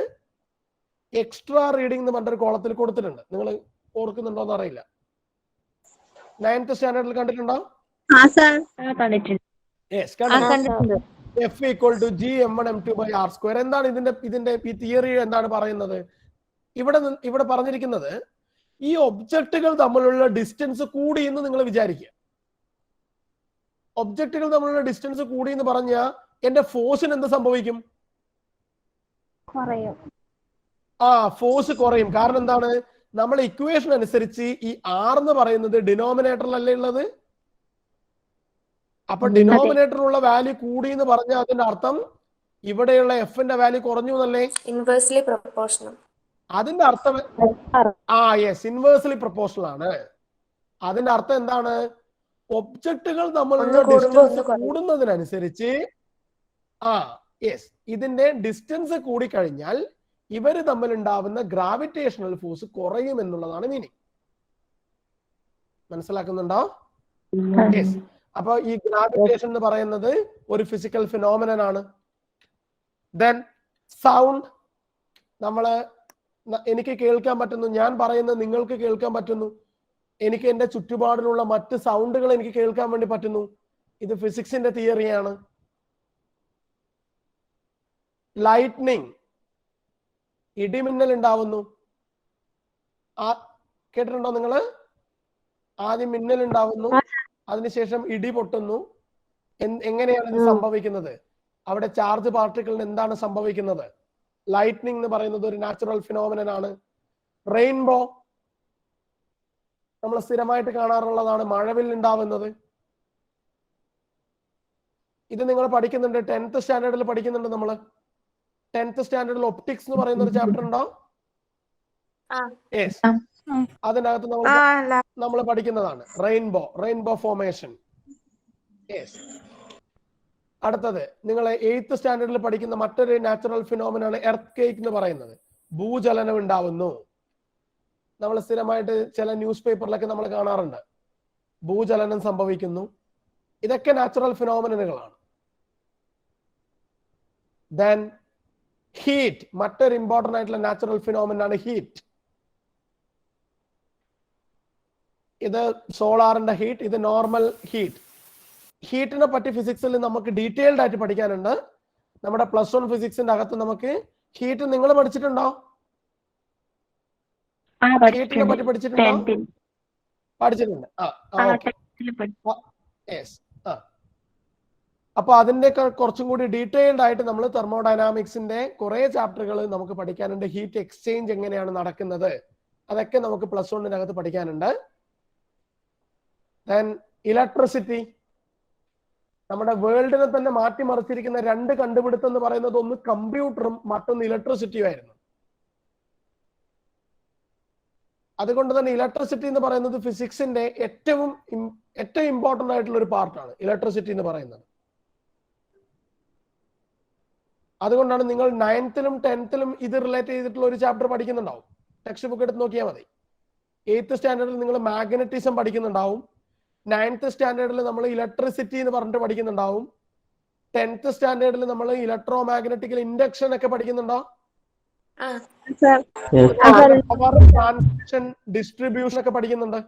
എക്സ്ട്രാ റീഡിംഗ് എന്ന് പറഞ്ഞൊരു കോളത്തിൽ കൊടുത്തിട്ടുണ്ട്. നിങ്ങൾ ഓർക്കുന്നുണ്ടോ എന്ന് അറിയില്ല. 9th സ്റ്റാൻഡേർഡിൽ കണ്ടിട്ടുണ്ടോ? F equal to G M1 M2 by R square. എന്താണ് ഇതിന്റെ ഈ തിയറി എന്താണ് പറയുന്നത്? ഇവിടെ പറഞ്ഞിരിക്കുന്നത് ഈ ഒബ്ജക്റ്റുകൾ തമ്മിലുള്ള ഡിസ്റ്റൻസ് കൂടി എന്ന് നിങ്ങൾ വിചാരിക്കുക. ഒബ്ജക്റ്റുകൾ തമ്മിലുള്ള ഡിസ്റ്റൻസ് കൂടി എന്ന് പറഞ്ഞാൽ എന്റെ ഫോഴ്സിന് എന്ത് സംഭവിക്കും? ഫോഴ്സ് കുറയും. കാരണം എന്താണ്? നമ്മൾ ഇക്വേഷൻ അനുസരിച്ച് ഈ R എന്ന് പറയുന്നത് ഡിനോമിനേറ്ററിലല്ലേ ഉള്ളത്. അപ്പൊ ഡിനോമിനേറ്ററിലുള്ള വാല്യൂ കൂടി എന്ന് പറഞ്ഞാൽ അതിന്റെ അർത്ഥം ഇവിടെയുള്ള എഫിന്റെ വാല്യൂ കുറഞ്ഞു എന്നല്ലേ? Inversely proportional. അതിന്റെ അർത്ഥം ഇൻവേഴ്സ്ലി പ്രൊപ്പോർഷണൽ ആണ്. അതിന്റെ അർത്ഥം എന്താണ്? ഒബ്ജക്റ്റുകൾ തമ്മിലുള്ള ഡിസ്റ്റൻസ് കൂടുന്നതിനനുസരിച്ച് ഇതിന്റെ ഡിസ്റ്റൻസ് കൂടിക്കഴിഞ്ഞാൽ ഇവര് തമ്മിൽ ഉണ്ടാവുന്ന ഗ്രാവിറ്റേഷണൽ ഫോഴ്സ് കുറയും എന്നുള്ളതാണ് മീനിങ്. മനസ്സിലാക്കുന്നുണ്ടോ? അപ്പൊ ഈ ഗ്രാവിറ്റേഷൻ എന്ന് പറയുന്നത് ഒരു ഫിസിക്കൽ ഫിനോമിനൻ ആണ്. ദെൻ സൗണ്ട്, എനിക്ക് കേൾക്കാൻ പറ്റുന്നു, ഞാൻ പറയുന്നത് നിങ്ങൾക്ക് കേൾക്കാൻ പറ്റുന്നു, എനിക്ക് എന്റെ ചുറ്റുപാടിലുള്ള മറ്റ് സൗണ്ടുകൾ എനിക്ക് കേൾക്കാൻ വേണ്ടി പറ്റുന്നു. ഇത് ഫിസിക്സിന്റെ തിയറിയാണ്. ലൈറ്റ്നിങ്, ഇടിമിന്നൽ ഉണ്ടാവുന്നു. കേട്ടിട്ടുണ്ടോ നിങ്ങള്? ആദ്യം മിന്നൽ ഉണ്ടാവുന്നു, അതിനുശേഷം ഇടി പൊട്ടുന്നു. എങ്ങനെയാണ് ഇത് സംഭവിക്കുന്നത്? അവിടെ ചാർജ് പാർട്ടിക്കിളിന് എന്താണ് സംഭവിക്കുന്നത്? ലൈറ്റ്നിങ് എന്ന് പറയുന്നത് ഒരു നാച്ചുറൽ ഫിനോമിനൻ ആണ്. റെയിൻബോ നമ്മൾ സ്ഥിരമായിട്ട് കാണാറുള്ളതാണ്. മഴവിൽ ഉണ്ടാവുന്നത്. ഇത് നിങ്ങൾ പഠിക്കുന്നുണ്ട്, 10th സ്റ്റാൻഡേർഡിൽ പഠിക്കുന്നുണ്ട്. നമ്മൾ 10th സ്റ്റാൻഡേർഡിൽ ഒപ്റ്റിക്സ് എന്ന് പറയുന്ന ഒരു ചാപ്റ്റർ ഉണ്ടോ? അതിനകത്ത് നമ്മൾ പഠിക്കുന്നതാണ് റെയിൻബോ ഫോർമേഷൻ. അടുത്തത് നിങ്ങൾ 8th സ്റ്റാൻഡേർഡിൽ പഠിക്കുന്ന മറ്റൊരു നാച്ചുറൽ ഫിനോമിനാണ് എർത്ത് കേക്ക് എന്ന് പറയുന്നത്. ഭൂചലനം ഉണ്ടാവുന്നു. നമ്മൾ സ്ഥിരമായിട്ട് ചില ന്യൂസ് പേപ്പറിലൊക്കെ നമ്മൾ കാണാറുണ്ട്, ഭൂചലനം സംഭവിക്കുന്നു. ഇതൊക്കെ നാച്ചുറൽ ഫിനോമിനുകളാണ്. ദെൻ ഹീറ്റ്, മറ്റൊരു ഇമ്പോർട്ടന്റ് ആയിട്ടുള്ള നാച്ചുറൽ ഫിനോമിനൻ ആണ് ഹീറ്റ്. ഇത് സോളാറിന്റെ ഹീറ്റ്, ഇത് നോർമൽ ഹീറ്റ്. ഹീറ്റിനെ പറ്റി ഫിസിക്സിൽ നമുക്ക് ഡീറ്റെയിൽഡ് ആയിട്ട് പഠിക്കാനുണ്ട്. നമ്മുടെ +1 ഫിസിക്സിന്റെ അകത്ത് നമുക്ക് ഹീറ്റ്, നിങ്ങൾ പഠിച്ചിട്ടുണ്ടോ? ഹീറ്റിനെ പറ്റി പഠിച്ചിട്ടുണ്ടോ? പഠിച്ചിട്ടുണ്ട്. അപ്പൊ അതിന്റെ കുറച്ചും കൂടി ഡീറ്റെയിൽഡ് ആയിട്ട് നമ്മൾ തെർമോഡൈനാമിക്സിന്റെ കുറെ ചാപ്റ്ററുകൾ നമുക്ക് പഠിക്കാനുണ്ട്. ഹീറ്റ് എക്സ്ചേഞ്ച് എങ്ങനെയാണ് നടക്കുന്നത്, അതൊക്കെ നമുക്ക് +1 പഠിക്കാനുണ്ട്. ദെൻ ഇലക്ട്രിസിറ്റി, നമ്മുടെ വേൾഡിനെ തന്നെ മാറ്റിമറിച്ചിരിക്കുന്ന രണ്ട് കണ്ടുപിടുത്തം എന്ന് പറയുന്നത് ഒന്ന് കമ്പ്യൂട്ടറും മറ്റൊന്ന് ഇലക്ട്രിസിറ്റിയും ആയിരുന്നു. അതുകൊണ്ട് തന്നെ ഇലക്ട്രിസിറ്റി എന്ന് പറയുന്നത് ഫിസിക്സിന്റെ ഏറ്റവും ഇമ്പോർട്ടന്റ് ആയിട്ടുള്ള ഒരു പാർട്ടാണ് ഇലക്ട്രിസിറ്റി എന്ന് പറയുന്നത്. അതുകൊണ്ടാണ് നിങ്ങൾ 9th ലും 10th ലും ഇത് റിലേറ്റ് ചെയ്തിട്ടുള്ള ഒരു ചാപ്റ്റർ പഠിക്കുന്നുണ്ടാവും. ടെക്സ്റ്റ് ബുക്ക് എടുത്ത് നോക്കിയാൽ മതി. 8th സ്റ്റാൻഡേർഡിൽ നിങ്ങൾ മാഗ്നറ്റിസം പഠിക്കുന്നുണ്ടാവും. 9th സ്റ്റാൻഡേർഡിൽ നമ്മൾ ഇലക്ട്രിസിറ്റി എന്ന് പറഞ്ഞിട്ട് പഠിക്കുന്നുണ്ടാവും. 10th സ്റ്റാൻഡേർഡിൽ നമ്മൾ ഇലക്ട്രോ മാഗ്നറ്റിക്കൽ ഇൻഡക്ഷൻ ഒക്കെ പഠിക്കുന്നുണ്ടോ? ട്രാൻസ്മിഷൻ, ഡിസ്ട്രിബ്യൂഷൻ ഒക്കെ പഠിക്കുന്നുണ്ട്.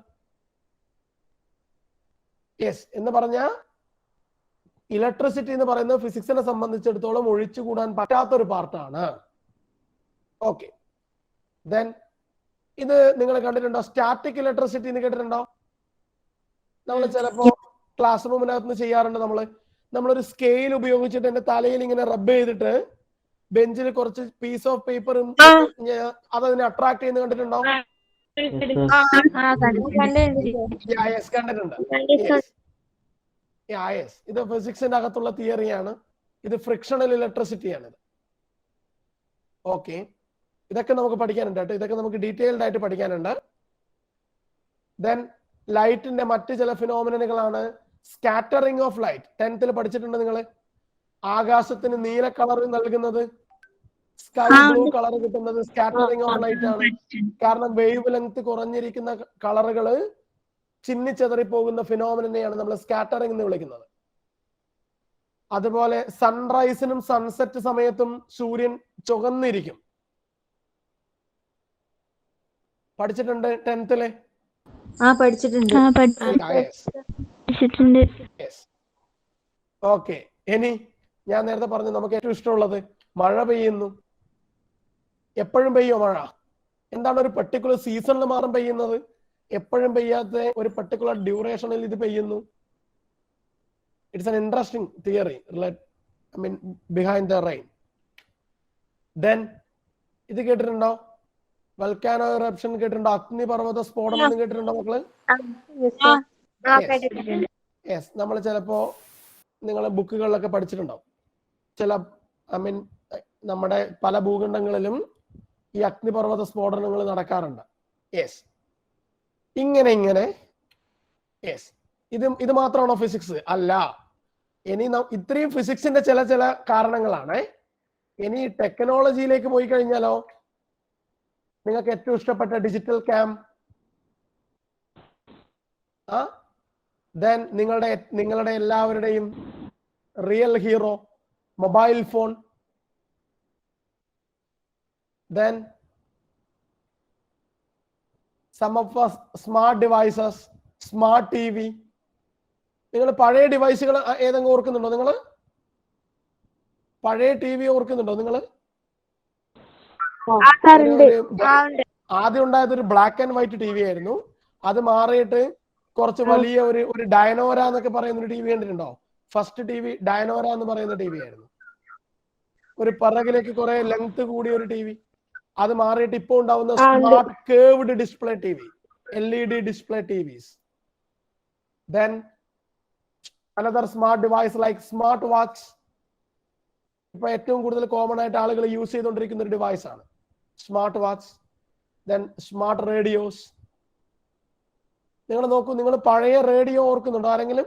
എന്ന് പറഞ്ഞ ഇലക്ട്രിസിറ്റി എന്ന് പറയുന്നത് ഫിസിക്സിനെ സംബന്ധിച്ചിടത്തോളം ഒഴിച്ചുകൂടാൻ പറ്റാത്തൊരു പാർട്ടാണ്. ഓക്കെ, ദെൻ ഇത് നിങ്ങൾ കണ്ടിട്ടുണ്ടോ? സ്റ്റാറ്റിക് ഇലക്ട്രിസിറ്റി എന്ന് കേട്ടിട്ടുണ്ടോ? നമ്മൾ ചിലപ്പോ ക്ലാസ് റൂമിനകത്ത് ചെയ്യാറുണ്ട്. നമ്മളൊരു സ്കെയിൽ ഉപയോഗിച്ചിട്ട് എന്റെ തലയിൽ ഇങ്ങനെ റബ്ബ് ചെയ്തിട്ട് ബെഞ്ചിൽ കുറച്ച് പീസ് ഓഫ് പേപ്പറും അതതിനെ അട്രാക്ട് ചെയ്യുന്ന കണ്ടിട്ടുണ്ടോ? കണ്ടിട്ടുണ്ട്. ഇത് ഫിസിക്സിന്റെ അകത്തുള്ള തിയറിയാണ്. ഇത് ഫ്രിക്ഷണൽ ഇലക്ട്രിസിറ്റി ആണ്. ഓക്കെ, ഇതൊക്കെ നമുക്ക് പഠിക്കാനുണ്ട് കേട്ടോ. ഇതൊക്കെ നമുക്ക് ഡീറ്റെയിൽഡ് ആയിട്ട് പഠിക്കാനുണ്ട്. ദെൻ ലൈറ്റിന്റെ മറ്റ് ചില ഫിനോമിനലുകളാണ് സ്കാറ്ററിംഗ് ഓഫ് ലൈറ്റ്. 10th പഠിച്ചിട്ടുണ്ട് നിങ്ങൾ. ആകാശത്തിന് നീല കളർ നൽകുന്നത്, സ്കൈ ബ്ലൂ കളർ കിട്ടുന്നത് സ്കാറ്ററിംഗ് ഓഫ് ലൈറ്റ് ആണ്. കാരണം വേവ് ലെങ്ത് കുറഞ്ഞിരിക്കുന്ന കളറുകള് ചിന്നിച്ചെതറി പോകുന്ന ഫിനോമിനെയാണ് നമ്മൾ സ്കാറ്ററിംഗ് എന്ന് വിളിക്കുന്നത്. അതുപോലെ സൺറൈസിനും സൺസെറ്റ് സമയത്തും സൂര്യൻ ചുവന്നിരിക്കും. പഠിച്ചിട്ടുണ്ട് 10th? ഓക്കെ, ഇനി ഞാൻ നേരത്തെ പറഞ്ഞു നമുക്ക് ഏറ്റവും ഇഷ്ടമുള്ളത് മഴ പെയ്യുന്നു. എപ്പോഴും പെയ്യോ മഴ? എന്താണ് ഒരു പെർട്ടിക്കുലർ സീസണിൽ മാത്രം പെയ്യുന്നത്? എപ്പോഴും പെയ്യാത്ത ഒരു പെർട്ടിക്കുലർ ഡ്യൂറേഷനിൽ ഇത് പെയ്യുന്നു. It's an interesting theory behind the rain. Then ഇത് കേട്ടിട്ടുണ്ടോ? വൾക്കാനോ ഇറപ്ഷൻ കേട്ടിട്ടുണ്ടോ? അഗ്നിപർവ്വത സ്ഫോടനം എന്ന് കേട്ടിട്ടുണ്ടോ മക്കള്? യെസ്, നമ്മൾ ചിലപ്പോ നിങ്ങളെ ബുക്കുകളിലൊക്കെ പഠിച്ചിട്ടുണ്ടാവും. ചില നമ്മുടെ പല ഭൂഖണ്ഡങ്ങളിലും ഈ അഗ്നിപർവ്വത സ്ഫോടനങ്ങൾ നടക്കാറുണ്ട്. യെസ്, ഇങ്ങനെ യെസ്. ഇത് മാത്രമാണോ ഫിസിക്സ്? അല്ല. ഇനി ഇത്രയും ഫിസിക്സിന്റെ ചില കാരണങ്ങളാണ്. ഇനി ടെക്നോളജിയിലേക്ക് പോയി കഴിഞ്ഞാലോ, നിങ്ങൾക്ക് ഏറ്റവും ഇഷ്ടപ്പെട്ട ഡിജിറ്റൽ ക്യാം, ദെൻ നിങ്ങളുടെ എല്ലാവരുടെയും real hero mobile phone, then some of smart devices, smart TV. നിങ്ങൾ പഴയ ഡിവൈസുകൾ ഏതെങ്കിലും ഓർക്കുന്നുണ്ടോ? നിങ്ങൾ പഴയ ടി വി ഓർക്കുന്നുണ്ടോ? നിങ്ങൾ ആദ്യം ഉണ്ടായത് ഒരു black and white TV ആയിരുന്നു. അത് മാറിയിട്ട് കുറച്ച് വലിയ ഒരു ഡയനോര എന്നൊക്കെ പറയുന്ന ഒരു ടി വി കണ്ടിട്ടുണ്ടോ? ഫസ്റ്റ് ടി വി ഡയനോര എന്ന് പറയുന്ന ടി വി ആയിരുന്നു. ഒരു പിറകിലേക്ക് കുറെ ലെങ്ത് കൂടിയ ഒരു ടി വി. അത് മാറിയിട്ട് ഇപ്പൊ ഉണ്ടാവുന്ന smart curved display TV, LED display TVs. Then another smart device like smart watch. ഇപ്പൊ ഏറ്റവും കൂടുതൽ കോമൺ ആയിട്ട് ആളുകൾ യൂസ് ചെയ്തുകൊണ്ടിരിക്കുന്ന ഒരു ഡിവൈസ് ആണ് smart watch. Then smart radios. നിങ്ങൾ നോക്കൂ, നിങ്ങൾ പഴയ റേഡിയോ ഓർക്കുന്നുണ്ടോ ആരെങ്കിലും?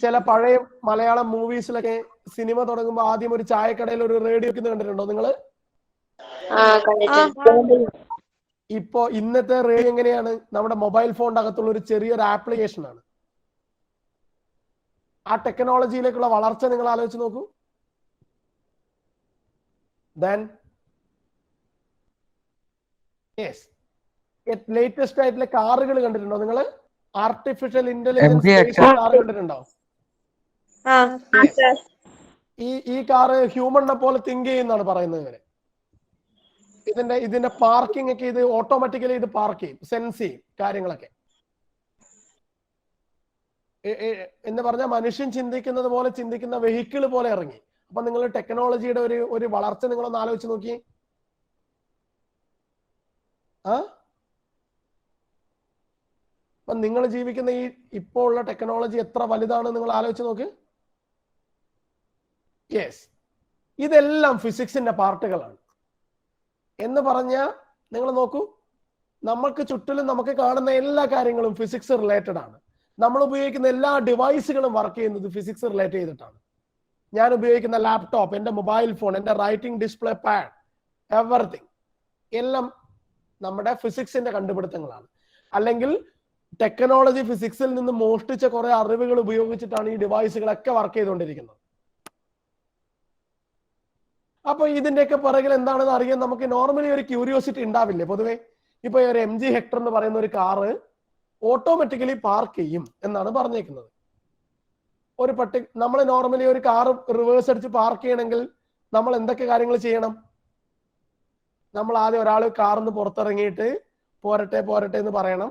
ചില പഴയ മലയാളം മൂവീസിലൊക്കെ സിനിമ തുടങ്ങുമ്പോ ആദ്യം ഒരു ചായക്കടയിൽ ഒരു റേഡിയോ കണ്ടിട്ടുണ്ടോ നിങ്ങള്? ഇപ്പോ ഇന്നത്തെ റേഡിയോ എങ്ങനെയാണ്? നമ്മുടെ മൊബൈൽ ഫോണിന്റെ അകത്തുള്ള ഒരു ചെറിയൊരു ആപ്ലിക്കേഷൻ ആണ്. ആ ടെക്നോളജിയിലേക്കുള്ള വളർച്ച നിങ്ങൾ ആലോചിച്ച് നോക്കൂ. ദെൻ യെസ്, ലേറ്റസ്റ്റ് ആയിട്ടുള്ള കാറുകൾ കണ്ടിട്ടുണ്ടോ നിങ്ങള്? ആർട്ടിഫിഷ്യൽ ഇന്റലിജൻസ് കാർ കണ്ടിട്ടുണ്ടോ? ഈ കാറ് ഹ്യൂമണിനെ പോലെ തിങ്ക് ചെയ്യുന്നതാണ് പറയുന്നത് ഇവര്. ഇതിന്റെ പാർക്കിംഗ് ഒക്കെ ഇത് ഓട്ടോമാറ്റിക്കലി ഇത് പാർക്ക് ചെയ്യും, സെൻസ് ചെയ്യും കാര്യങ്ങളൊക്കെ. എന്ന് പറഞ്ഞാൽ മനുഷ്യൻ ചിന്തിക്കുന്നത് പോലെ ചിന്തിക്കുന്ന വെഹിക്കിൾ പോലെ ഇറങ്ങി. അപ്പൊ നിങ്ങൾ ടെക്നോളജിയുടെ ഒരു വളർച്ച നിങ്ങളൊന്ന് ആലോചിച്ച് നോക്കി. അപ്പൊ നിങ്ങൾ ജീവിക്കുന്ന ഈ ഇപ്പോൾ ഉള്ള ടെക്നോളജി എത്ര വലുതാണ് നിങ്ങൾ ആലോചിച്ച് നോക്ക്. യെസ്, ഇതെല്ലാം ഫിസിക്സിന്റെ പാർട്ടുകളാണ്. എന്ന് പറഞ്ഞാൽ നിങ്ങൾ നോക്കൂ, നമുക്ക് ചുറ്റിലും നമുക്ക് കാണുന്ന എല്ലാ കാര്യങ്ങളും ഫിസിക്സ് റിലേറ്റഡ് ആണ്. നമ്മൾ ഉപയോഗിക്കുന്ന എല്ലാ ഡിവൈസുകളും വർക്ക് ചെയ്യുന്നത് ഫിസിക്സ് റിലേറ്റ് ചെയ്തിട്ടാണ്. ഞാൻ ഉപയോഗിക്കുന്ന ലാപ്ടോപ്പ്, എൻ്റെ മൊബൈൽ ഫോൺ, എൻ്റെ റൈറ്റിംഗ് ഡിസ്പ്ലേ പാഡ്, എവറിത്തിങ് എല്ലാം നമ്മുടെ ഫിസിക്സിന്റെ കണ്ടുപിടുത്തങ്ങളാണ്. അല്ലെങ്കിൽ ടെക്നോളജി ഫിസിക്സിൽ നിന്ന് മോഷ്ടിച്ച കുറെ അറിവുകൾ ഉപയോഗിച്ചിട്ടാണ് ഈ ഡിവൈസുകളൊക്കെ വർക്ക് ചെയ്തുകൊണ്ടിരിക്കുന്നത്. അപ്പൊ ഇതിന്റെയൊക്കെ പിറകിൽ എന്താണെന്ന് അറിയാൻ നമുക്ക് നോർമലി ഒരു ക്യൂരിയോസിറ്റി ഉണ്ടാവില്ലേ പൊതുവെ? ഇപ്പൊ ഒരു MG ഹെക്ടർ എന്ന് പറയുന്ന ഒരു കാറ് ഓട്ടോമാറ്റിക്കലി പാർക്ക് ചെയ്യും എന്നാണ് പറഞ്ഞേക്കുന്നത്. നമ്മൾ നോർമലി ഒരു കാർ റിവേഴ്സ് അടിച്ച് പാർക്ക് ചെയ്യണമെങ്കിൽ നമ്മൾ എന്തൊക്കെ കാര്യങ്ങൾ ചെയ്യണം? നമ്മൾ ആദ്യം ഒരാൾ കാറിൽ നിന്ന് പുറത്തിറങ്ങിയിട്ട് പോരട്ടെ പോരട്ടെ എന്ന് പറയണം.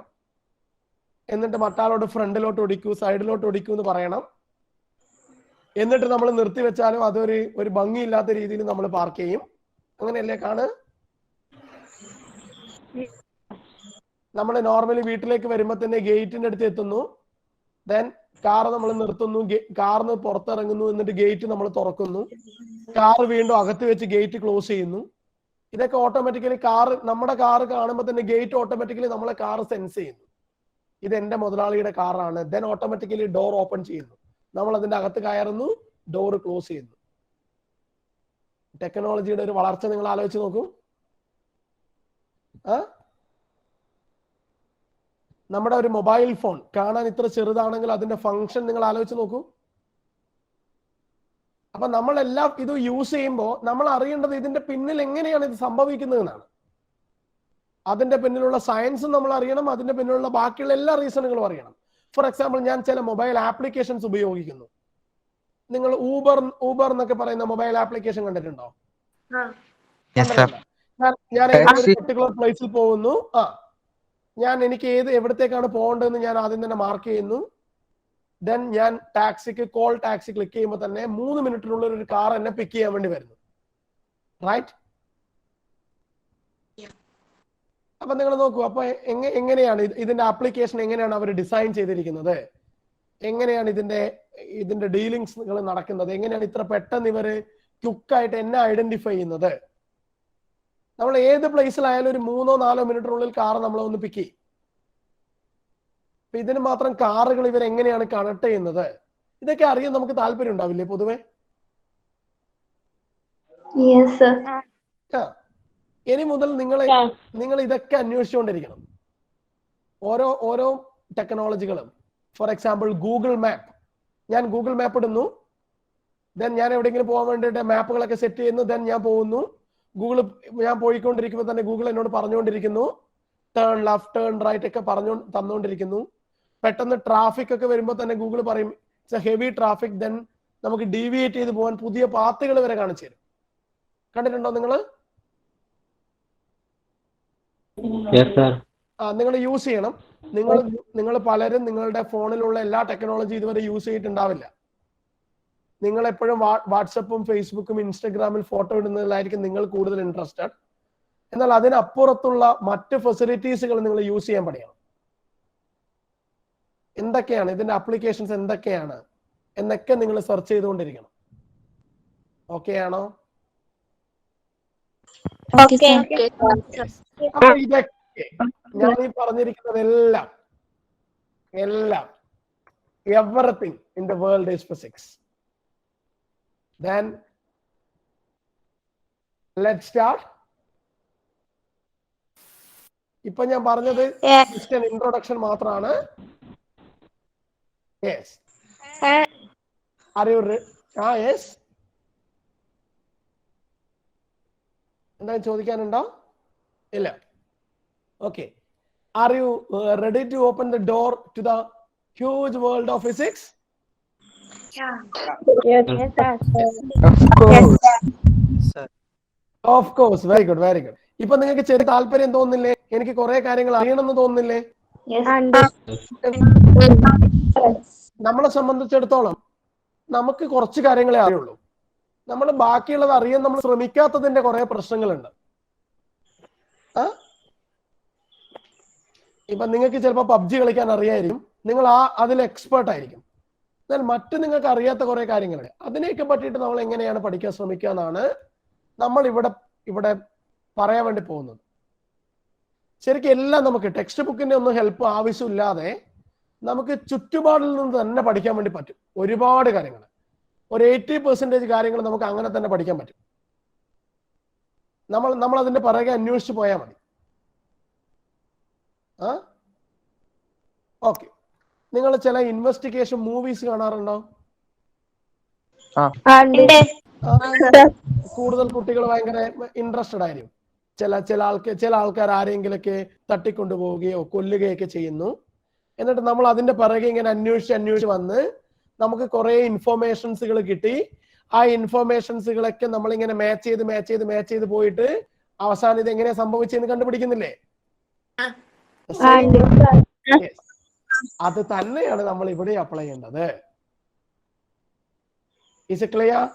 എന്നിട്ട് മറ്റാളോട് ഫ്രണ്ടിലോട്ട് ഓടിക്കൂ, സൈഡിലോട്ട് ഓടിക്കൂ എന്ന് പറയണം. എന്നിട്ട് നമ്മൾ നിർത്തി വെച്ചാലും അതൊരു ഭംഗിയില്ലാത്ത രീതിയിൽ നമ്മൾ പാർക്ക് ചെയ്യും. അങ്ങനെയല്ലേ കാണുക? നമ്മൾ നോർമലി വീട്ടിലേക്ക് വരുമ്പോൾ തന്നെ ഗേറ്റിന്റെ അടുത്ത് എത്തുന്നു, ദെൻ കാർ നമ്മൾ നിർത്തുന്നു, കാറിന് പുറത്തിറങ്ങുന്നു, എന്നിട്ട് ഗേറ്റ് നമ്മൾ തുറക്കുന്നു, കാർ വീണ്ടും അകത്ത് വെച്ച് ഗേറ്റ് ക്ലോസ് ചെയ്യുന്നു. ഇതൊക്കെ ഓട്ടോമാറ്റിക്കലി നമ്മുടെ കാർ കാണുമ്പോൾ തന്നെ ഗേറ്റ് ഓട്ടോമാറ്റിക്കലി നമ്മളെ കാർ സെൻസ് ചെയ്യുന്നു, ഇത് എന്റെ മുതലാളിയുടെ കാറാണ്. ദെൻ ഓട്ടോമാറ്റിക്കലി ഡോർ ഓപ്പൺ ചെയ്യുന്നു, നമ്മൾ അതിന്റെ അകത്ത് കയറുന്നു, ഡോർ ക്ലോസ് ചെയ്യുന്നു. ടെക്നോളജിയുടെ ഒരു വളർച്ച നിങ്ങൾ ആലോചിച്ച് നോക്കൂ. നമ്മുടെ ഒരു മൊബൈൽ ഫോൺ കാണാൻ ഇത്ര ചെറുതാണെങ്കിൽ അതിന്റെ ഫംഗ്ഷൻ നിങ്ങൾ ആലോചിച്ച് നോക്കൂ. അപ്പൊ നമ്മളെല്ലാം ഇത് യൂസ് ചെയ്യുമ്പോൾ നമ്മൾ അറിയേണ്ടത് ഇതിന്റെ പിന്നിൽ എങ്ങനെയാണ് ഇത് സംഭവിക്കുന്നതെന്നാണ്. അതിന്റെ പിന്നിലുള്ള സയൻസും നമ്മൾ അറിയണം, അതിന്റെ പിന്നിലുള്ള ബാക്കിയുള്ള എല്ലാ റീസണുകളും അറിയണം. ഫോർ എക്സാമ്പിൾ, ഞാൻ ചില മൊബൈൽ ആപ്ലിക്കേഷൻസ് ഉപയോഗിക്കുന്നു. നിങ്ങൾ ഊബർ എന്നൊക്കെ പറയുന്ന മൊബൈൽ ആപ്ലിക്കേഷൻ കണ്ടിട്ടുണ്ടോ? ഞാൻ പർട്ടിക്കുലർ പ്ലേസിൽ പോകുന്നു, എനിക്ക് എവിടത്തേക്കാണ് പോകേണ്ടതെന്ന് ഞാൻ ആദ്യം തന്നെ മാർക്ക് ചെയ്യുന്നു. ദെൻ ഞാൻ കോൾ ടാക്സി ക്ലിക്ക് ചെയ്യുമ്പോൾ തന്നെ 3 മിനിറ്റിനുള്ളിൽ ഒരു കാർ എന്നെ പിക്ക് ചെയ്യാൻ വേണ്ടി വരുന്നു. റൈറ്റ്? അപ്പൊ നിങ്ങൾ നോക്കൂ, അപ്പൊ എങ്ങനെയാണ് ഇതിന്റെ ആപ്ലിക്കേഷൻ എങ്ങനെയാണ് അവർ ഡിസൈൻ ചെയ്തിരിക്കുന്നത്, എങ്ങനെയാണ് ഇതിന്റെ ഡീലിങ്സ് നടക്കുന്നത്, എങ്ങനെയാണ് ഇത്ര പെട്ടെന്ന് ഇവര് ക്വിക്കായിട്ട് എന്നെ ഐഡന്റിഫൈ ചെയ്യുന്നത്. നമ്മൾ ഏത് പ്ലേസിലായാലും ഒരു 3-4 മിനിറ്റിനുള്ളിൽ കാർ നമ്മളെ ഒന്ന് പിക്ക് ചെയ്യും. അപ്പൊ ഇതിന് മാത്രം കാറുകൾ ഇവരെങ്ങനെയാണ് കണക്ട് ചെയ്യുന്നത്, ഇതൊക്കെ അറിയാൻ നമുക്ക് താല്പര്യം ഉണ്ടാവില്ലേ പൊതുവെ? ഇനി മുതൽ നിങ്ങൾ ഇതൊക്കെ അന്വേഷിച്ചുകൊണ്ടിരിക്കണം, ഓരോ ടെക്നോളജികളും. For example, Google map. ഞാൻ ഗൂഗിൾ മാപ്പ് ഇടുന്നു, ദെൻ ഞാൻ എവിടെയെങ്കിലും പോകാൻ വേണ്ടിയിട്ട് മാപ്പുകളൊക്കെ സെറ്റ് ചെയ്യുന്നു, ദെൻ ഞാൻ പോകുന്നു. ഞാൻ പോയിക്കൊണ്ടിരിക്കുമ്പോൾ തന്നെ ഗൂഗിൾ എന്നോട് പറഞ്ഞുകൊണ്ടിരിക്കുന്നു, ടേൺ ലെഫ്റ്റ്, ടേൺ റൈറ്റ് ഒക്കെ തന്നുകൊണ്ടിരിക്കുന്നു. പെട്ടെന്ന് ട്രാഫിക് ഒക്കെ വരുമ്പോൾ തന്നെ ഗൂഗിൾ പറയും it's A heavy traffic, then നമുക്ക് ഡീവിയേറ്റ് ചെയ്ത് പോകാൻ പുതിയ പാത്തുകൾ വരെ കാണിച്ചു തരും. കണ്ടിട്ടുണ്ടോ നിങ്ങൾ? നിങ്ങൾ യൂസ് ചെയ്യണം. നിങ്ങൾ പലരും നിങ്ങളുടെ ഫോണിലുള്ള എല്ലാ ടെക്നോളജി ഇതുവരെ യൂസ് ചെയ്തിട്ടുണ്ടാവില്ല. നിങ്ങൾ എപ്പോഴും വാട്സപ്പും ഫേസ്ബുക്കും ഇൻസ്റ്റഗ്രാമിൽ ഫോട്ടോ ഇടുന്നതിലായിരിക്കും നിങ്ങൾ കൂടുതൽ ഇൻട്രസ്റ്റഡ്. എന്നാൽ അതിനപ്പുറത്തുള്ള മറ്റ് ഫെസിലിറ്റീസുകൾ നിങ്ങൾ യൂസ് ചെയ്യാൻ പഠിക്കണം. എന്തൊക്കെയാണ് ഇതിന്റെ ആപ്ലിക്കേഷൻസ്, എന്തൊക്കെയാണ് എന്നൊക്കെ നിങ്ങൾ സെർച്ച് ചെയ്തുകൊണ്ടിരിക്കണം. ഓക്കെ ആണോ? അപ്പൊ ഇതൊക്കെ ഞാൻ ഈ പറഞ്ഞിരിക്കുന്നതെല്ലാം everything in the world is physics. Then let's start. ഇപ്പൊ ഞാൻ പറഞ്ഞത് just an introduction മാത്രമാണ്. Yes. Are you ready? Yes. എന്താണ് ചോദിക്കാനുണ്ടോ? ഇല്ല. Okay. Are you ready to open the door to the huge world of physics? Yes, sir. Of course. Very good, very good. ഇപ്പൊ നിങ്ങൾക്ക് ചെറിയ താല്പര്യം തോന്നുന്നില്ലേ? എനിക്ക് കുറെ കാര്യങ്ങൾ അറിയണമെന്ന് തോന്നുന്നില്ലേ? നമ്മളെ സംബന്ധിച്ചിടത്തോളം നമുക്ക് കുറച്ച് കാര്യങ്ങളെ അറിയുള്ളൂ. നമ്മൾ ബാക്കിയുള്ളത് അറിയാൻ നമ്മൾ ശ്രമിക്കാത്തതിന്റെ കുറെ പ്രശ്നങ്ങളുണ്ട്. ഇപ്പൊ നിങ്ങൾക്ക് ചിലപ്പോൾ പബ്ജി കളിക്കാൻ അറിയായിരിക്കും, നിങ്ങൾ അതിൽ എക്സ്പേർട്ട് ആയിരിക്കും. എന്നാൽ മറ്റു നിങ്ങൾക്ക് അറിയാത്ത കുറെ കാര്യങ്ങളുണ്ട്. അതിനെയൊക്കെ പറ്റിയിട്ട് നമ്മൾ എങ്ങനെയാണ് പഠിക്കാൻ ശ്രമിക്കുക എന്നാണ് നമ്മൾ ഇവിടെ പറയാൻ വേണ്ടി പോകുന്നത്. ശരിക്കും എല്ലാം നമുക്ക് ടെക്സ്റ്റ് ബുക്കിന്റെ ഒന്നും ഹെൽപ്പ് ആവശ്യമില്ലാതെ നമുക്ക് ചുറ്റുപാടിൽ നിന്ന് തന്നെ പഠിക്കാൻ വേണ്ടി പറ്റും. ഒരുപാട് കാര്യങ്ങൾ, ഒരു 80% കാര്യങ്ങൾ നമുക്ക് അങ്ങനെ തന്നെ പഠിക്കാൻ പറ്റും. നമ്മൾ അതിന്റെ പിറകെ അന്വേഷിച്ച് പോയാൽ മതി. ഓക്കെ. നിങ്ങൾ ചില ഇൻവെസ്റ്റിഗേഷൻ മൂവീസ് കാണാറുണ്ടോ? കൂടുതൽ കുട്ടികൾ ഭയങ്കര ഇൻട്രസ്റ്റഡ് ആയിരിക്കും. ചില ആൾക്കാർ ആരെങ്കിലൊക്കെ തട്ടിക്കൊണ്ടുപോവുകയോ കൊല്ലുകയൊക്കെ ചെയ്യുന്നു. എന്നിട്ട് നമ്മൾ അതിന്റെ പിറകെ ഇങ്ങനെ അന്വേഷിച്ച് വന്ന് നമുക്ക് കുറെ ഇൻഫോർമേഷൻസുകൾ കിട്ടി. ആ ഇൻഫോർമേഷൻസുകളൊക്കെ നമ്മളിങ്ങനെ മാച്ച് ചെയ്ത് പോയിട്ട് അവസാനം ഇത് എങ്ങനെയാ സംഭവിച്ചെന്ന് കണ്ടുപിടിക്കുന്നില്ലേ? The same- Yes. അത് തന്നെയാണ് നമ്മൾ ഇവിടെ അപ്ലൈ ചെയ്യേണ്ടത്. Is it clear?